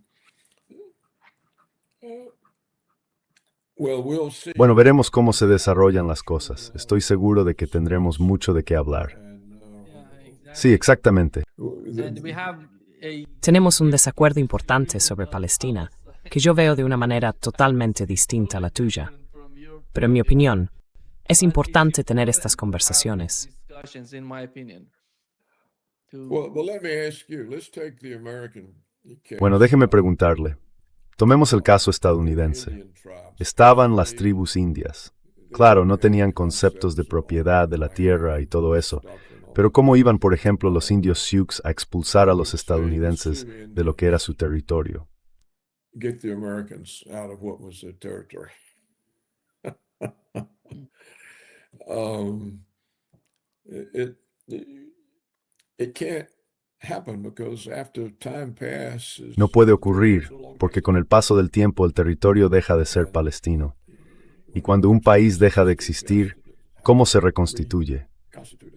well, we'll see. Bueno, veremos cómo se desarrollan las cosas. Estoy seguro de que tendremos mucho de qué hablar. Sí, exactamente. And we have a Tenemos un desacuerdo importante sobre Palestina, que yo veo de una manera totalmente distinta a la tuya. Pero en mi opinión, es importante tener estas conversaciones. discussions, in my opinion. Well, let me ask you. Let's take the American case. Bueno, déjeme preguntarle. Tomemos el caso estadounidense. Indian tribes. Estaban las tribus indias. Claro, no tenían conceptos de propiedad de la tierra y todo eso, pero ¿cómo iban, por ejemplo, los indios Sioux a expulsar a los estadounidenses de lo que era su territorio? Get the Americans out of what was their territory. um, it, it it can't happen because after time passes, No puede ocurrir, porque con el paso del tiempo el territorio deja de ser palestino. Y cuando un país deja de existir, ¿cómo se reconstituye?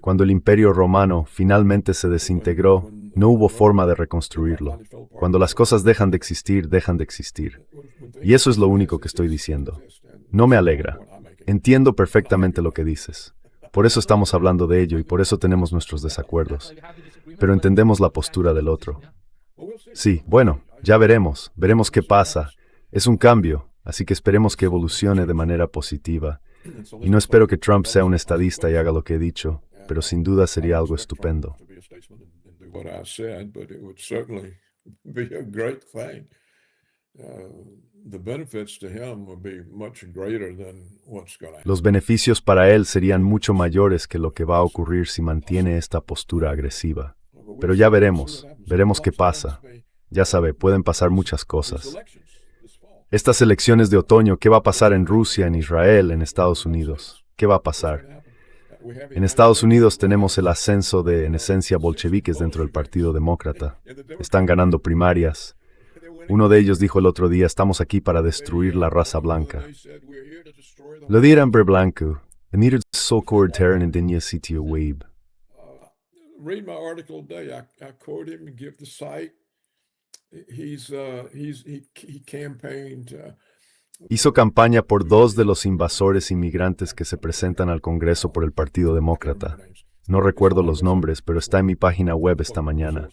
Cuando el Imperio Romano finalmente se desintegró, no hubo forma de reconstruirlo. Cuando las cosas dejan de existir, dejan de existir. Y eso es lo único que estoy diciendo. No me alegra. Entiendo perfectamente lo que dices. Por eso estamos hablando de ello y por eso tenemos nuestros desacuerdos. Pero entendemos la postura del otro. Sí, bueno, ya veremos. Veremos qué pasa. Es un cambio, así que esperemos que evolucione de manera positiva. Y no espero que Trump sea un estadista y haga lo que he dicho, pero sin duda sería algo estupendo. what I said, but it would certainly be a great thing. The benefits to him would be much greater than what's going to happen. Los beneficios para él serían mucho mayores que lo que va a ocurrir si mantiene esta postura agresiva. Pero ya veremos qué pasa. Ya sabe, pueden pasar muchas cosas. Estas elecciones de otoño, ¿qué va a pasar en Rusia, en Israel, en Estados Unidos? ¿Qué va a pasar? En Estados Unidos tenemos el ascenso de, en esencia, bolcheviques dentro del Partido Demócrata. Están ganando primarias. Uno de ellos dijo el otro día, estamos aquí para destruir la raza blanca. Lo dirán ber blanco, emir sokor terran indinya sitio web. Read my article today. I quote him and give the site. He campaigned. Hizo campaña por dos de los invasores inmigrantes que se presentan al Congreso por el Partido Demócrata. No recuerdo los nombres, pero está en mi página web esta mañana.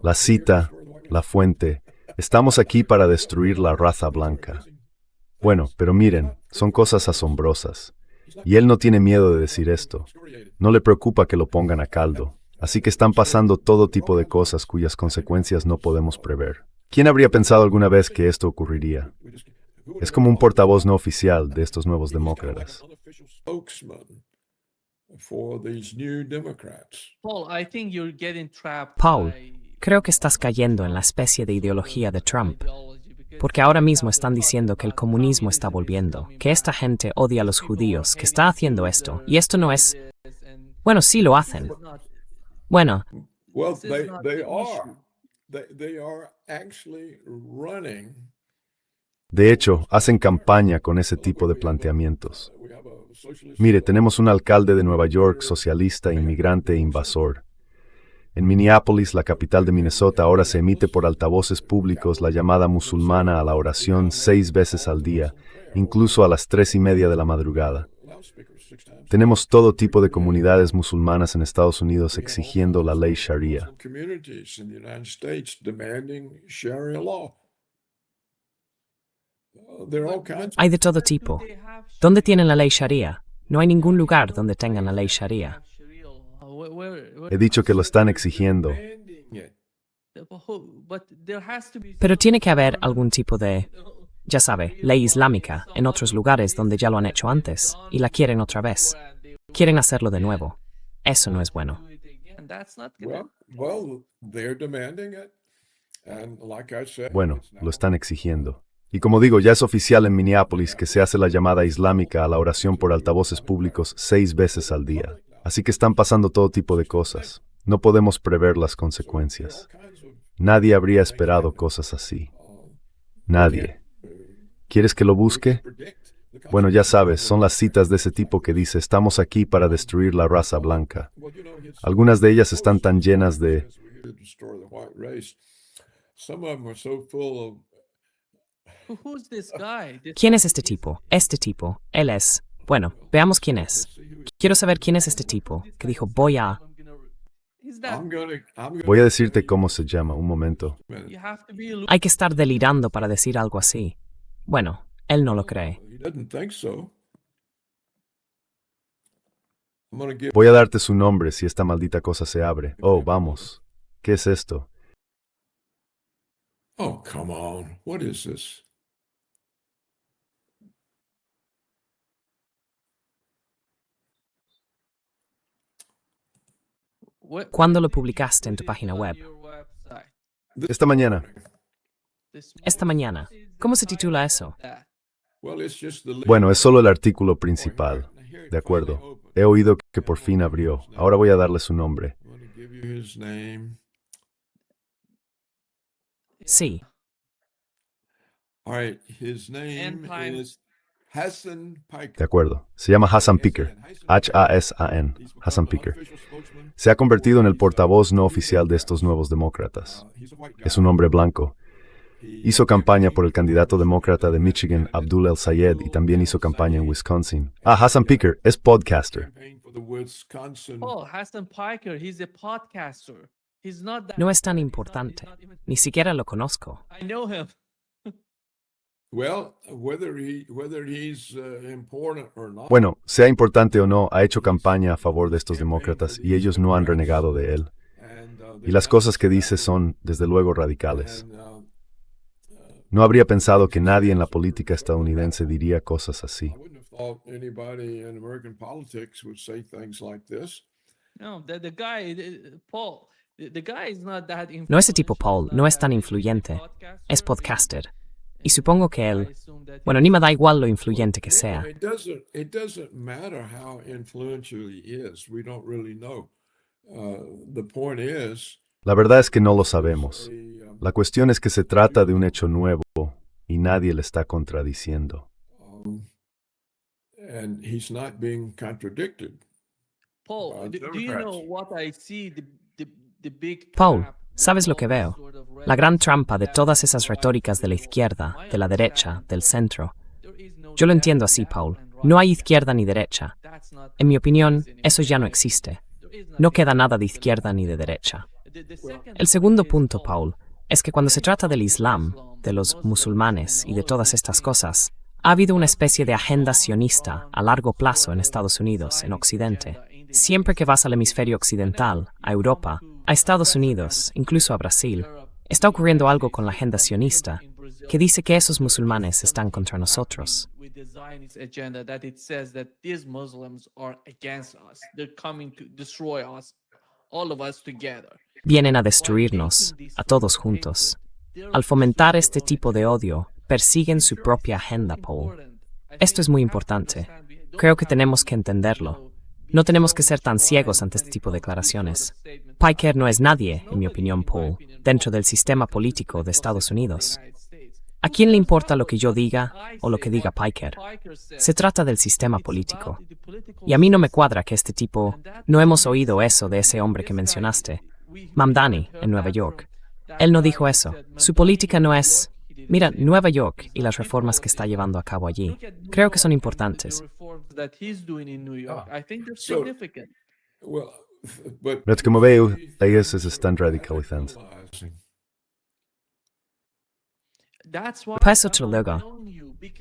La cita, la fuente, estamos aquí para destruir la raza blanca. Bueno, pero miren, son cosas asombrosas. Y él no tiene miedo de decir esto. No le preocupa que lo pongan a caldo. Así que están pasando todo tipo de cosas cuyas consecuencias no podemos prever. ¿Quién habría pensado alguna vez que esto ocurriría? Es como un portavoz no oficial de estos nuevos demócratas. Paul, creo que estás cayendo en la especie de ideología de Trump. Porque ahora mismo están diciendo que el comunismo está volviendo, que esta gente odia a los judíos, que está haciendo esto. Y esto no es... Bueno, sí lo hacen. Bueno, Well, they are. They are actually running. De hecho, hacen campaña con ese tipo de planteamientos. Mire, tenemos un alcalde de Nueva York, socialista, inmigrante e invasor. En Minneapolis, la capital de Minnesota, ahora se emite por altavoces públicos la llamada musulmana a la oración 6 veces al día, incluso a las 3:30 de la madrugada. Tenemos todo tipo de comunidades musulmanas en Estados Unidos exigiendo la ley Sharia. hay de todo tipo. ¿Dónde tienen la ley Sharia? No hay ningún lugar donde tengan la ley Sharia. He dicho que lo están exigiendo. Pero tiene que haber algún tipo de, ya sabe, ley islámica en otros lugares donde ya lo han hecho antes y la quieren otra vez. Quieren hacerlo de nuevo. Eso no es bueno. Bueno, lo están exigiendo. Y como digo, ya es oficial en Minneapolis que se hace la llamada islámica a la oración por altavoces públicos 6 veces al día. Así que están pasando todo tipo de cosas. No podemos prever las consecuencias. Nadie habría esperado cosas así. Nadie. ¿Quieres que lo busque? Bueno, ya sabes, son las citas de ese tipo que dice, estamos aquí para destruir la raza blanca. Algunas de ellas están tan llenas de... ¿Quién es este tipo? Este tipo. Él es... Bueno, veamos quién es. Quiero saber quién es este tipo que dijo voy a... Voy a decirte cómo se llama, un momento. Hay que estar delirando para decir algo así. Bueno, él no lo cree. I'm going to give. Voy a darte su nombre si esta maldita cosa se abre. Oh, vamos. ¿Qué es esto? Oh, come on. What is this? ¿Cuándo lo publicaste en tu página web? Esta mañana. Esta mañana. ¿Cómo se titula eso? Well, it's just the. Bueno, es solo el artículo principal. De acuerdo. He oído que por fin abrió. Ahora voy a darle su nombre. I'm going to give you his name. Sí. All right, his name time. is Hassan Piker. De acuerdo. Se llama Hassan Piker. H-A-S-A-N. Hassan Piker. Se ha convertido en el portavoz no oficial de estos nuevos demócratas. Es un hombre blanco. Hizo campaña por el candidato demócrata de Michigan, Abdul El Sayed, y también hizo campaña en Wisconsin. Hassan Piker es podcaster. Oh, Hassan Piker, he's a podcaster. He's not that. No es tan importante. Ni siquiera lo conozco. I know him. Well, whether he's important or not. Bueno, sea importante o no, ha hecho campaña a favor de estos demócratas y ellos no han renegado de él. Y las cosas que dice son, desde luego, radicales. No habría pensado que nadie en la política estadounidense diría cosas así. I wouldn't have thought anybody in American politics would say things like this. No, the guy, Paul, the guy is not that No, ese tipo influential, Paul no es tan that influyente. Es podcaster. podcaster. Y supongo que él... Bueno, ni me da igual lo influyente que sea. It doesn't matter how influential he is. We don't really know. The point is, La verdad es que no lo sabemos. La cuestión es que se trata de un hecho nuevo y nadie le está contradiciendo. and he's not being contradicted. Paul, do you Democrats. know what I see? The big Paul, trap ¿sabes lo with que all veo? this sort of La gran rhetoric trampa de that todas esas is retóricas de la right. izquierda, de la derecha, del centro. There is no Yo lo left, entiendo así, left, Paul. and right. No hay izquierda ni derecha. That's not En mi opinión, anymore. eso ya no existe. There is No nothing queda nada de left to izquierda left. ni de derecha. The second El segundo point is, punto, Paul, es que cuando se trata del Islam, de los musulmanes y de todas estas cosas, ha habido una especie de agenda sionista a largo plazo en Estados Unidos, en Occidente. Siempre que vas al hemisferio occidental, a Europa, a Estados Unidos, incluso a Brasil, está ocurriendo algo con la agenda sionista que dice que esos musulmanes están contra nosotros. with the Zionist agenda that it says that these Muslims are against us. They're coming to destroy us, all of us together. Vienen a destruirnos, a todos juntos. Al fomentar este tipo de odio, persiguen su propia agenda, Paul. Esto es muy importante. Creo que tenemos que entenderlo. No tenemos que ser tan ciegos ante este tipo de declaraciones. Piker no es nadie, en mi opinión, Paul, dentro del sistema político de Estados Unidos. ¿A quién le importa lo que yo diga o lo que diga Piker? Se trata del sistema político. Y a mí no me cuadra que este tipo... No hemos oído eso de ese hombre que mencionaste, Mamdani, en Nueva York. Él no dijo eso. Su política no es... Mira, Nueva York y las reformas que está llevando a cabo allí. Creo que son importantes. So- Well, but Pero como veo, ellos se están radicalizando. Para eso te lo digo,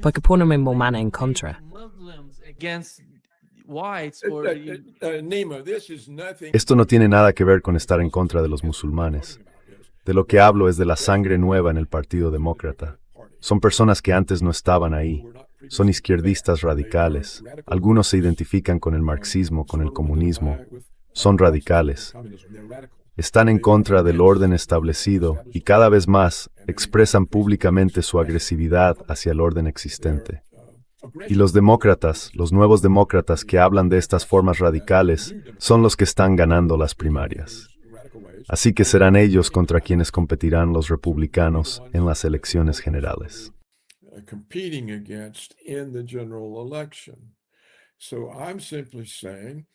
porque ponerme momana en contra. Nima, this is nothing. Esto no tiene nada que ver con estar en contra de los musulmanes. De lo que hablo es de la sangre nueva en el Partido Demócrata. Son personas que antes no estaban ahí. Son izquierdistas radicales. Algunos se identifican con el marxismo, con el comunismo. Son radicales. Están en contra del orden establecido y cada vez más expresan públicamente su agresividad hacia el orden existente. Y los demócratas, los nuevos demócratas que hablan de estas formas radicales, son los que están ganando las primarias. Así que serán ellos contra quienes competirán los republicanos en las elecciones generales. Competing against in the general election. So I'm simply saying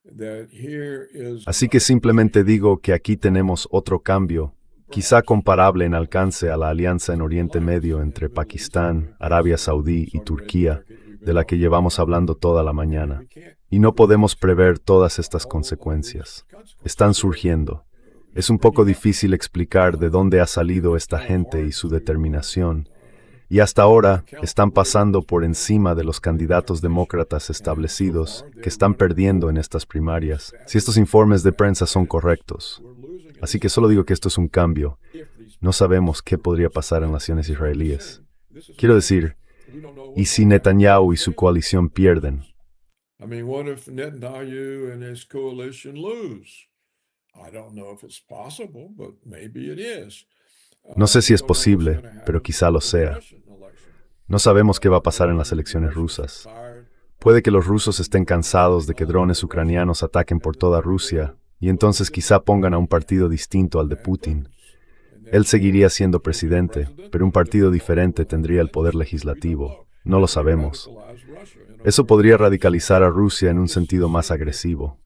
that here is Así que simplemente digo que aquí tenemos otro cambio, quizá comparable en alcance a la alianza en Oriente Medio entre Pakistán, Arabia Saudí y Turquía, de la que llevamos hablando toda la mañana. Y no podemos prever todas estas consecuencias. Están surgiendo. Es un poco difícil explicar de dónde ha salido esta gente y su determinación, Y hasta ahora están pasando por encima de los candidatos demócratas establecidos que están perdiendo en estas primarias, si estos informes de prensa son correctos. Así que solo digo que esto es un cambio. No sabemos qué podría pasar en las naciones israelíes. Quiero decir, ¿y si Netanyahu y su coalición pierden? I mean, what if Netanyahu and his coalition lose? I don't know if it's possible, but maybe it is. No sé si es posible, pero quizá lo sea. No sabemos qué va a pasar en las elecciones rusas. Puede que los rusos estén cansados de que drones ucranianos ataquen por toda Rusia, y entonces quizá pongan a un partido distinto al de Putin. Él seguiría siendo presidente, pero un partido diferente tendría el poder legislativo. No lo sabemos. Eso podría radicalizar a Rusia en un sentido más agresivo.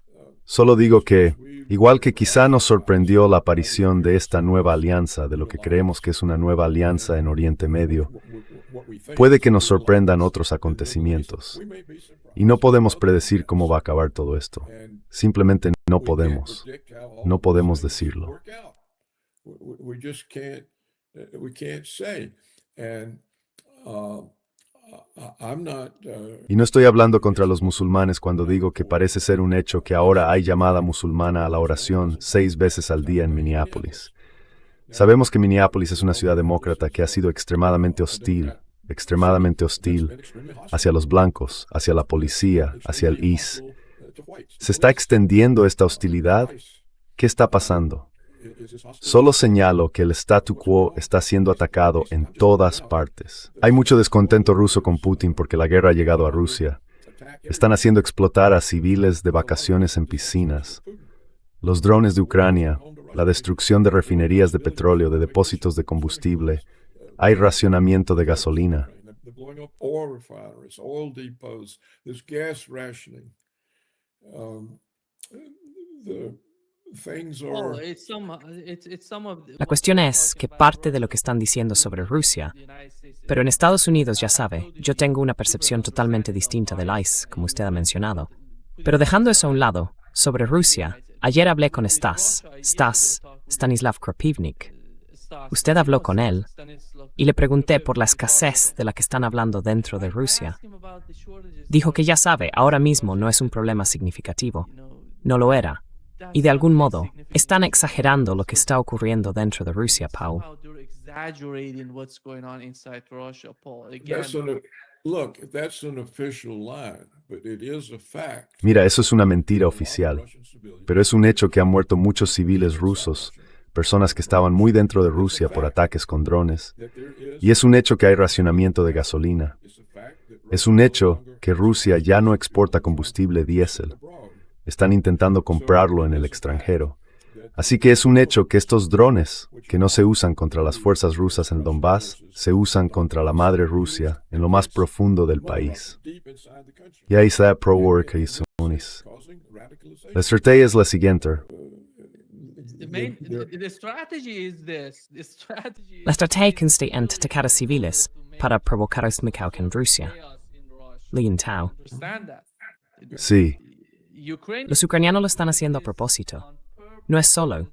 Solo digo que, igual que quizá nos sorprendió la aparición de esta nueva alianza, de lo que creemos que es una nueva alianza en Oriente Medio, puede que nos sorprendan otros acontecimientos. Y no podemos predecir cómo va a acabar todo esto. Simplemente no podemos. No podemos decirlo. We just can't. We can't say. And I'm not. Y no estoy hablando contra los musulmanes cuando digo que parece ser un hecho que ahora hay llamada musulmana a la oración 6 veces al día en Minneapolis. Sabemos que Minneapolis es una ciudad demócrata que ha sido extremadamente hostil hacia los blancos, hacia la policía, hacia el ICE. ¿Se está extendiendo esta hostilidad? ¿Qué está pasando? Solo señalo que el statu quo está siendo atacado en todas partes. Hay mucho descontento ruso con Putin porque la guerra ha llegado a Rusia. Están haciendo explotar a civiles de vacaciones en piscinas. Los drones de Ucrania, la destrucción de refinerías de petróleo, de depósitos de combustible. Hay racionamiento de gasolina. La cuestión es que parte de lo que están diciendo sobre Rusia, pero en Estados Unidos, ya sabe, yo tengo una percepción totalmente distinta del ICE, como usted ha mencionado. Pero dejando eso a un lado, sobre Rusia, ayer hablé con Stanislav Kropivnik. Usted habló con él y le pregunté por la escasez de la que están hablando dentro de Rusia. Dijo que ya sabe, ahora mismo no es un problema significativo. No lo era. Y de algún modo, están exagerando lo que está ocurriendo dentro de Rusia, Paul. Mira, eso es una mentira oficial, pero es un hecho que han muerto muchos civiles rusos, personas que estaban muy dentro de Rusia por ataques con drones, y es un hecho que hay racionamiento de gasolina. Es un hecho que Rusia ya no exporta combustible diésel. Están intentando comprarlo en el extranjero. Así que es un hecho que estos drones, que no se usan contra las fuerzas rusas en Donbass, se usan contra la madre Rusia en lo más profundo del país. Y ahí está pro-work y sunis. La estrategia es la siguiente. La estrategia consiste en atacar a civiles para provocar el caos en Rusia. Lin Tao. Sí. Los ucranianos lo están haciendo a propósito. No es solo.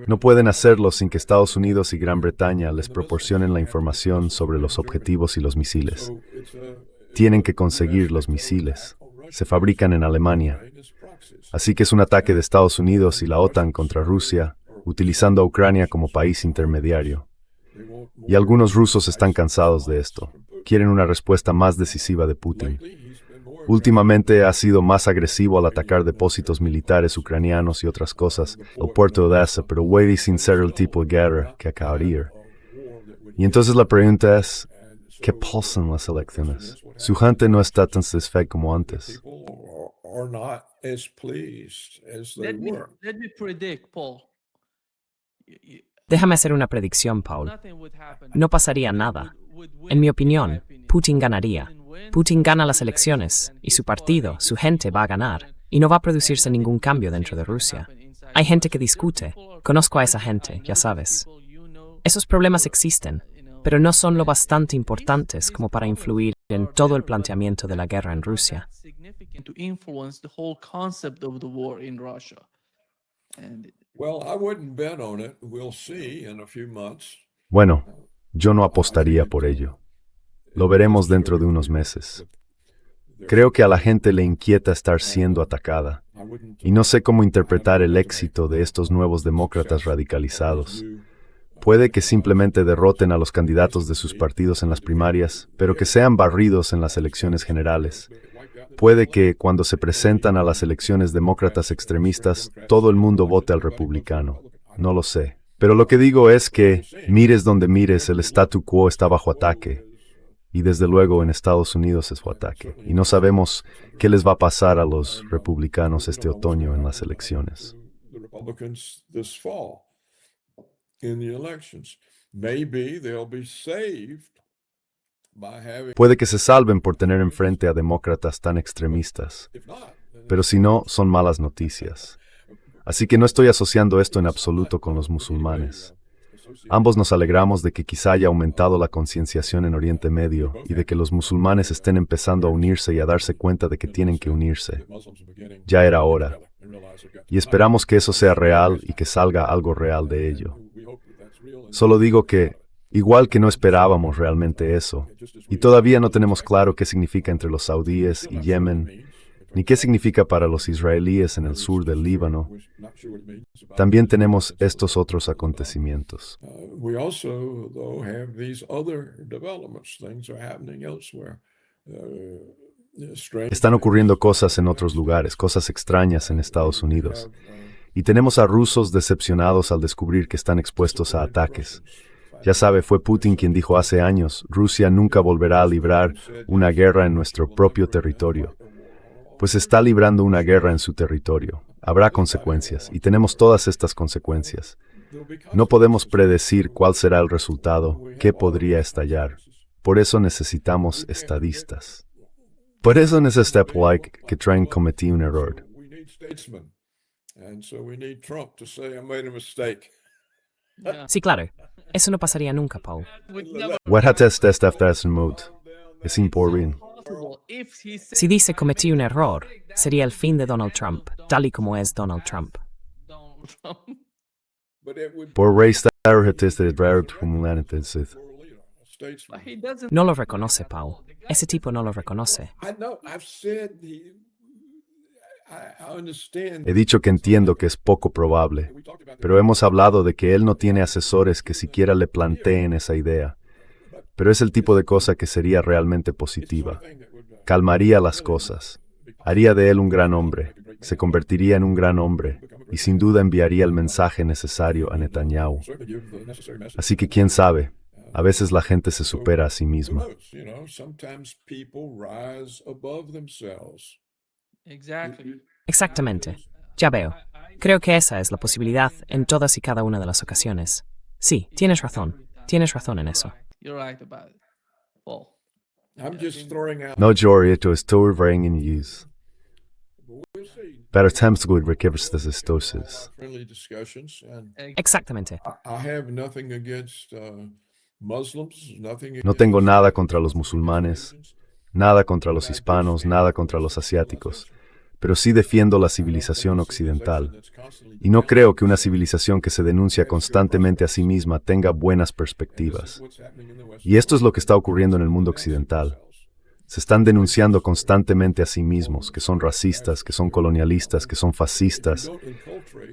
No pueden hacerlo sin que Estados Unidos y Gran Bretaña les proporcionen la información sobre los objetivos y los misiles. Tienen que conseguir los misiles. Se fabrican en Alemania. Así que es un ataque de Estados Unidos y la OTAN contra Rusia, utilizando a Ucrania como país intermediario. Y algunos rusos están cansados de esto. Quieren una respuesta más decisiva de Putin. Últimamente ha sido más agresivo al atacar depósitos militares ucranianos y otras cosas, el puerto de Odessa, pero puede sin ser el tipo de guerra que acabaría. Y entonces la pregunta es, ¿qué pasan las elecciones? Su gente no está tan satisfecha como antes. Let me predict, Paul. Déjame hacer una predicción, Paul. No pasaría nada. En mi opinión, Putin ganaría. Putin gana las elecciones, y su partido, su gente va a ganar, y no va a producirse ningún cambio dentro de Rusia. Hay gente que discute. Conozco a esa gente, ya sabes. Esos problemas existen, pero no son lo bastante importantes como para influir en todo el planteamiento de la guerra en Rusia. Well, I wouldn't bet on it. We'll see in a few months. Bueno, yo no apostaría por ello. Lo veremos dentro de unos meses. Creo que a la gente le inquieta estar siendo atacada, y no sé cómo interpretar el éxito de estos nuevos demócratas radicalizados. Puede que simplemente derroten a los candidatos de sus partidos en las primarias, pero que sean barridos en las elecciones generales. Puede que, cuando se presentan a las elecciones demócratas extremistas, todo el mundo vote al republicano. No lo sé. Pero lo que digo es que, mires donde mires, el statu quo está bajo ataque. Y desde luego en Estados Unidos es su ataque. Y no sabemos qué les va a pasar a los republicanos este otoño en las elecciones. The Republicans this fall in the elections. Maybe they'll be saved by having. Puede que se salven por tener enfrente a demócratas tan extremistas. If not, then Pero si no, son malas noticias. Así que no estoy asociando esto en absoluto con los musulmanes. Ambos nos alegramos de que quizá haya aumentado la concienciación en Oriente Medio y de que los musulmanes estén empezando a unirse y a darse cuenta de que tienen que unirse. Muslims are beginning Ya era hora. and realize they've got Y esperamos que eso sea real y que salga algo real de ello. we hope that that's real. And Solo digo que, igual que no esperábamos realmente eso, y todavía no tenemos claro qué significa entre los saudíes y Yemen, ni qué significa para los israelíes en el sur del Líbano, we're not sure what it means about. también tenemos estos otros acontecimientos. We also, though, have these other developments. Things are happening elsewhere. Strange Están ocurriendo cosas en otros lugares, cosas extrañas en Estados Unidos. Y tenemos a rusos decepcionados al descubrir que están expuestos a ataques. Ya sabe, fue Putin quien dijo hace años, Rusia nunca volverá a librar una guerra en nuestro propio territorio. Pues está librando una guerra en su territorio. Habrá consecuencias, y tenemos todas estas consecuencias. No podemos predecir cuál será el resultado, qué podría estallar. Por eso necesitamos estadistas. Por eso necesitamos que traen cometí un error. We need statesmen. And so we need Trump to say, I made a mistake. Sí, claro. Eso no pasaría nunca, Paul. Would never What hat es en mood? Es importante. possible if he said Si dice cometí un error, sería el fin de Donald Trump, tal y como es Donald Trump. Donald Trump. But it would Por raíz de a statesman. But he doesn't. No lo reconoce, Paul. Ese tipo no lo reconoce. I know, I've said I understand. He dicho que entiendo que es poco probable, pero hemos hablado de que él no tiene asesores que siquiera le planteen esa idea. Pero es el tipo de cosa que sería realmente positiva. Calmaría las cosas. Haría de él un gran hombre. Se convertiría en un gran hombre. Y sin duda enviaría el mensaje necesario a Netanyahu. Así que quién sabe, a veces la gente se supera a sí misma. You know, sometimes people rise above themselves. Exactly. Exactamente. Ya veo. Creo que esa es la posibilidad en todas y cada una de las ocasiones. Sí, tienes razón. Tienes razón en eso. You're right about it. Paul. I'm just throwing out. No Jory, esto es todo en use. We'll see. Pero tenemos que recoger estas historias. Friendly discussions, and Exactamente. I have nothing against Muslims. Nothing. No tengo nada contra los musulmanes, nada contra los hispanos, nada contra los asiáticos, pero sí defiendo la civilización occidental. Y no creo que una civilización que se denuncia constantemente a sí misma tenga buenas perspectivas. Y esto es lo que está ocurriendo en el mundo occidental. Se están denunciando constantemente a sí mismos, que son racistas, que son colonialistas, que son fascistas.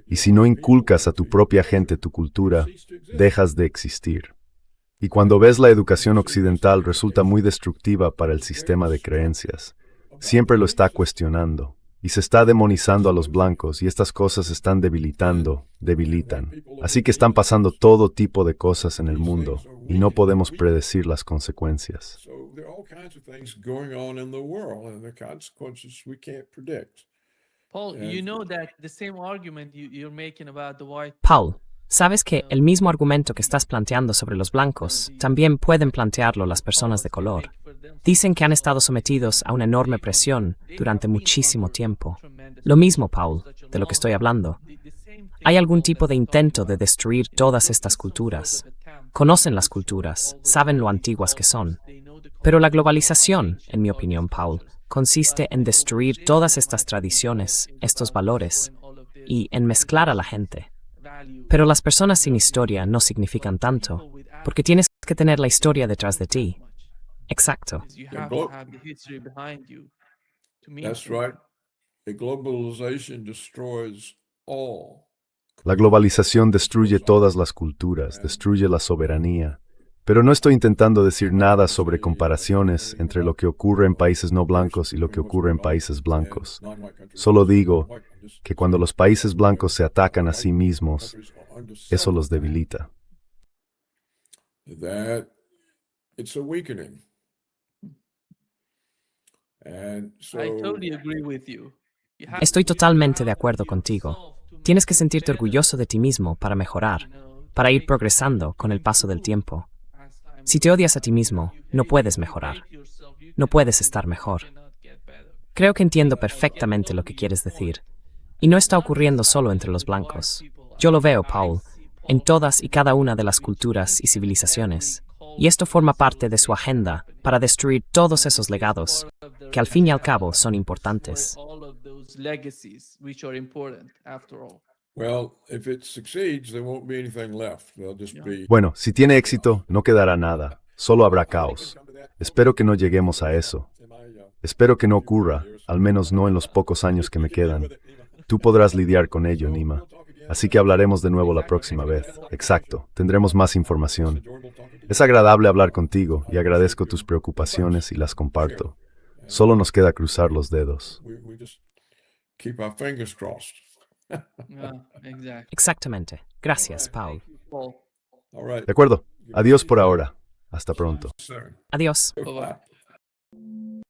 Y si no inculcas a tu propia gente tu cultura, dejas de existir. Y cuando ves la educación occidental resulta muy destructiva para el sistema de creencias. Siempre lo está cuestionando. Y se está demonizando a los blancos y estas cosas están debilitan. Así que están pasando todo tipo de cosas en el mundo y no podemos predecir las consecuencias. So there are all kinds of things going on in the world, and the consequences we can't predict. Paul, you know that the same argument you're making about the white. Paul, ¿sabes que el mismo argumento que estás planteando sobre los blancos también pueden plantearlo las personas de color? Dicen que han estado sometidos a una enorme presión durante muchísimo tiempo. Lo mismo, Paul, de lo que estoy hablando. Hay algún tipo de intento de destruir todas estas culturas. Conocen las culturas, saben lo antiguas que son. Pero la globalización, en mi opinión, Paul, consiste en destruir todas estas tradiciones, estos valores, y en mezclar a la gente. Pero las personas sin historia no significan tanto, porque tienes que tener la historia detrás de ti. Exacto. You have to have the history behind you to mean That's something. right. The globalization destroys all. La globalización destruye todas las culturas, destruye la soberanía. Pero no estoy intentando decir nada sobre comparaciones entre lo que ocurre en países no blancos y lo que ocurre en países blancos. Solo digo que cuando los países blancos se atacan a sí mismos, eso los debilita. That it's a weakening. And so I totally agree with you. You have Estoy to totalmente de have acuerdo yourself contigo. to Tienes que make sentirte better, orgulloso de ti mismo para mejorar, to para ir make progresando con el paso del improve tiempo. as time Si te odias a ti mismo, no puedes mejorar. No puedes estar mejor. Creo que entiendo perfectamente lo que quieres decir. Y no está ocurriendo solo entre los blancos. Yo lo veo, Paul, en todas y cada una de las culturas y civilizaciones. Y esto forma parte de su agenda para destruir todos esos legados, que al fin y al cabo son importantes. all of those legacies which are important after all. well, if it succeeds, there won't be anything left. There'll just be Bueno, si tiene éxito, no quedará nada, solo habrá caos. Espero que no lleguemos a eso. Espero que no ocurra, al menos no en los pocos años que me quedan. Tú podrás lidiar con ello, Nima. Así que hablaremos de nuevo la próxima vez. Exacto, tendremos más información. Es agradable hablar contigo y agradezco tus preocupaciones y las comparto. Solo nos queda cruzar los dedos. we just keep our fingers crossed. Yeah, exactly. Exactamente. Gracias, Paul. Paul, All right, De acuerdo. Adiós por ahora. Hasta pronto. sir. Adiós. bye-bye. Bye.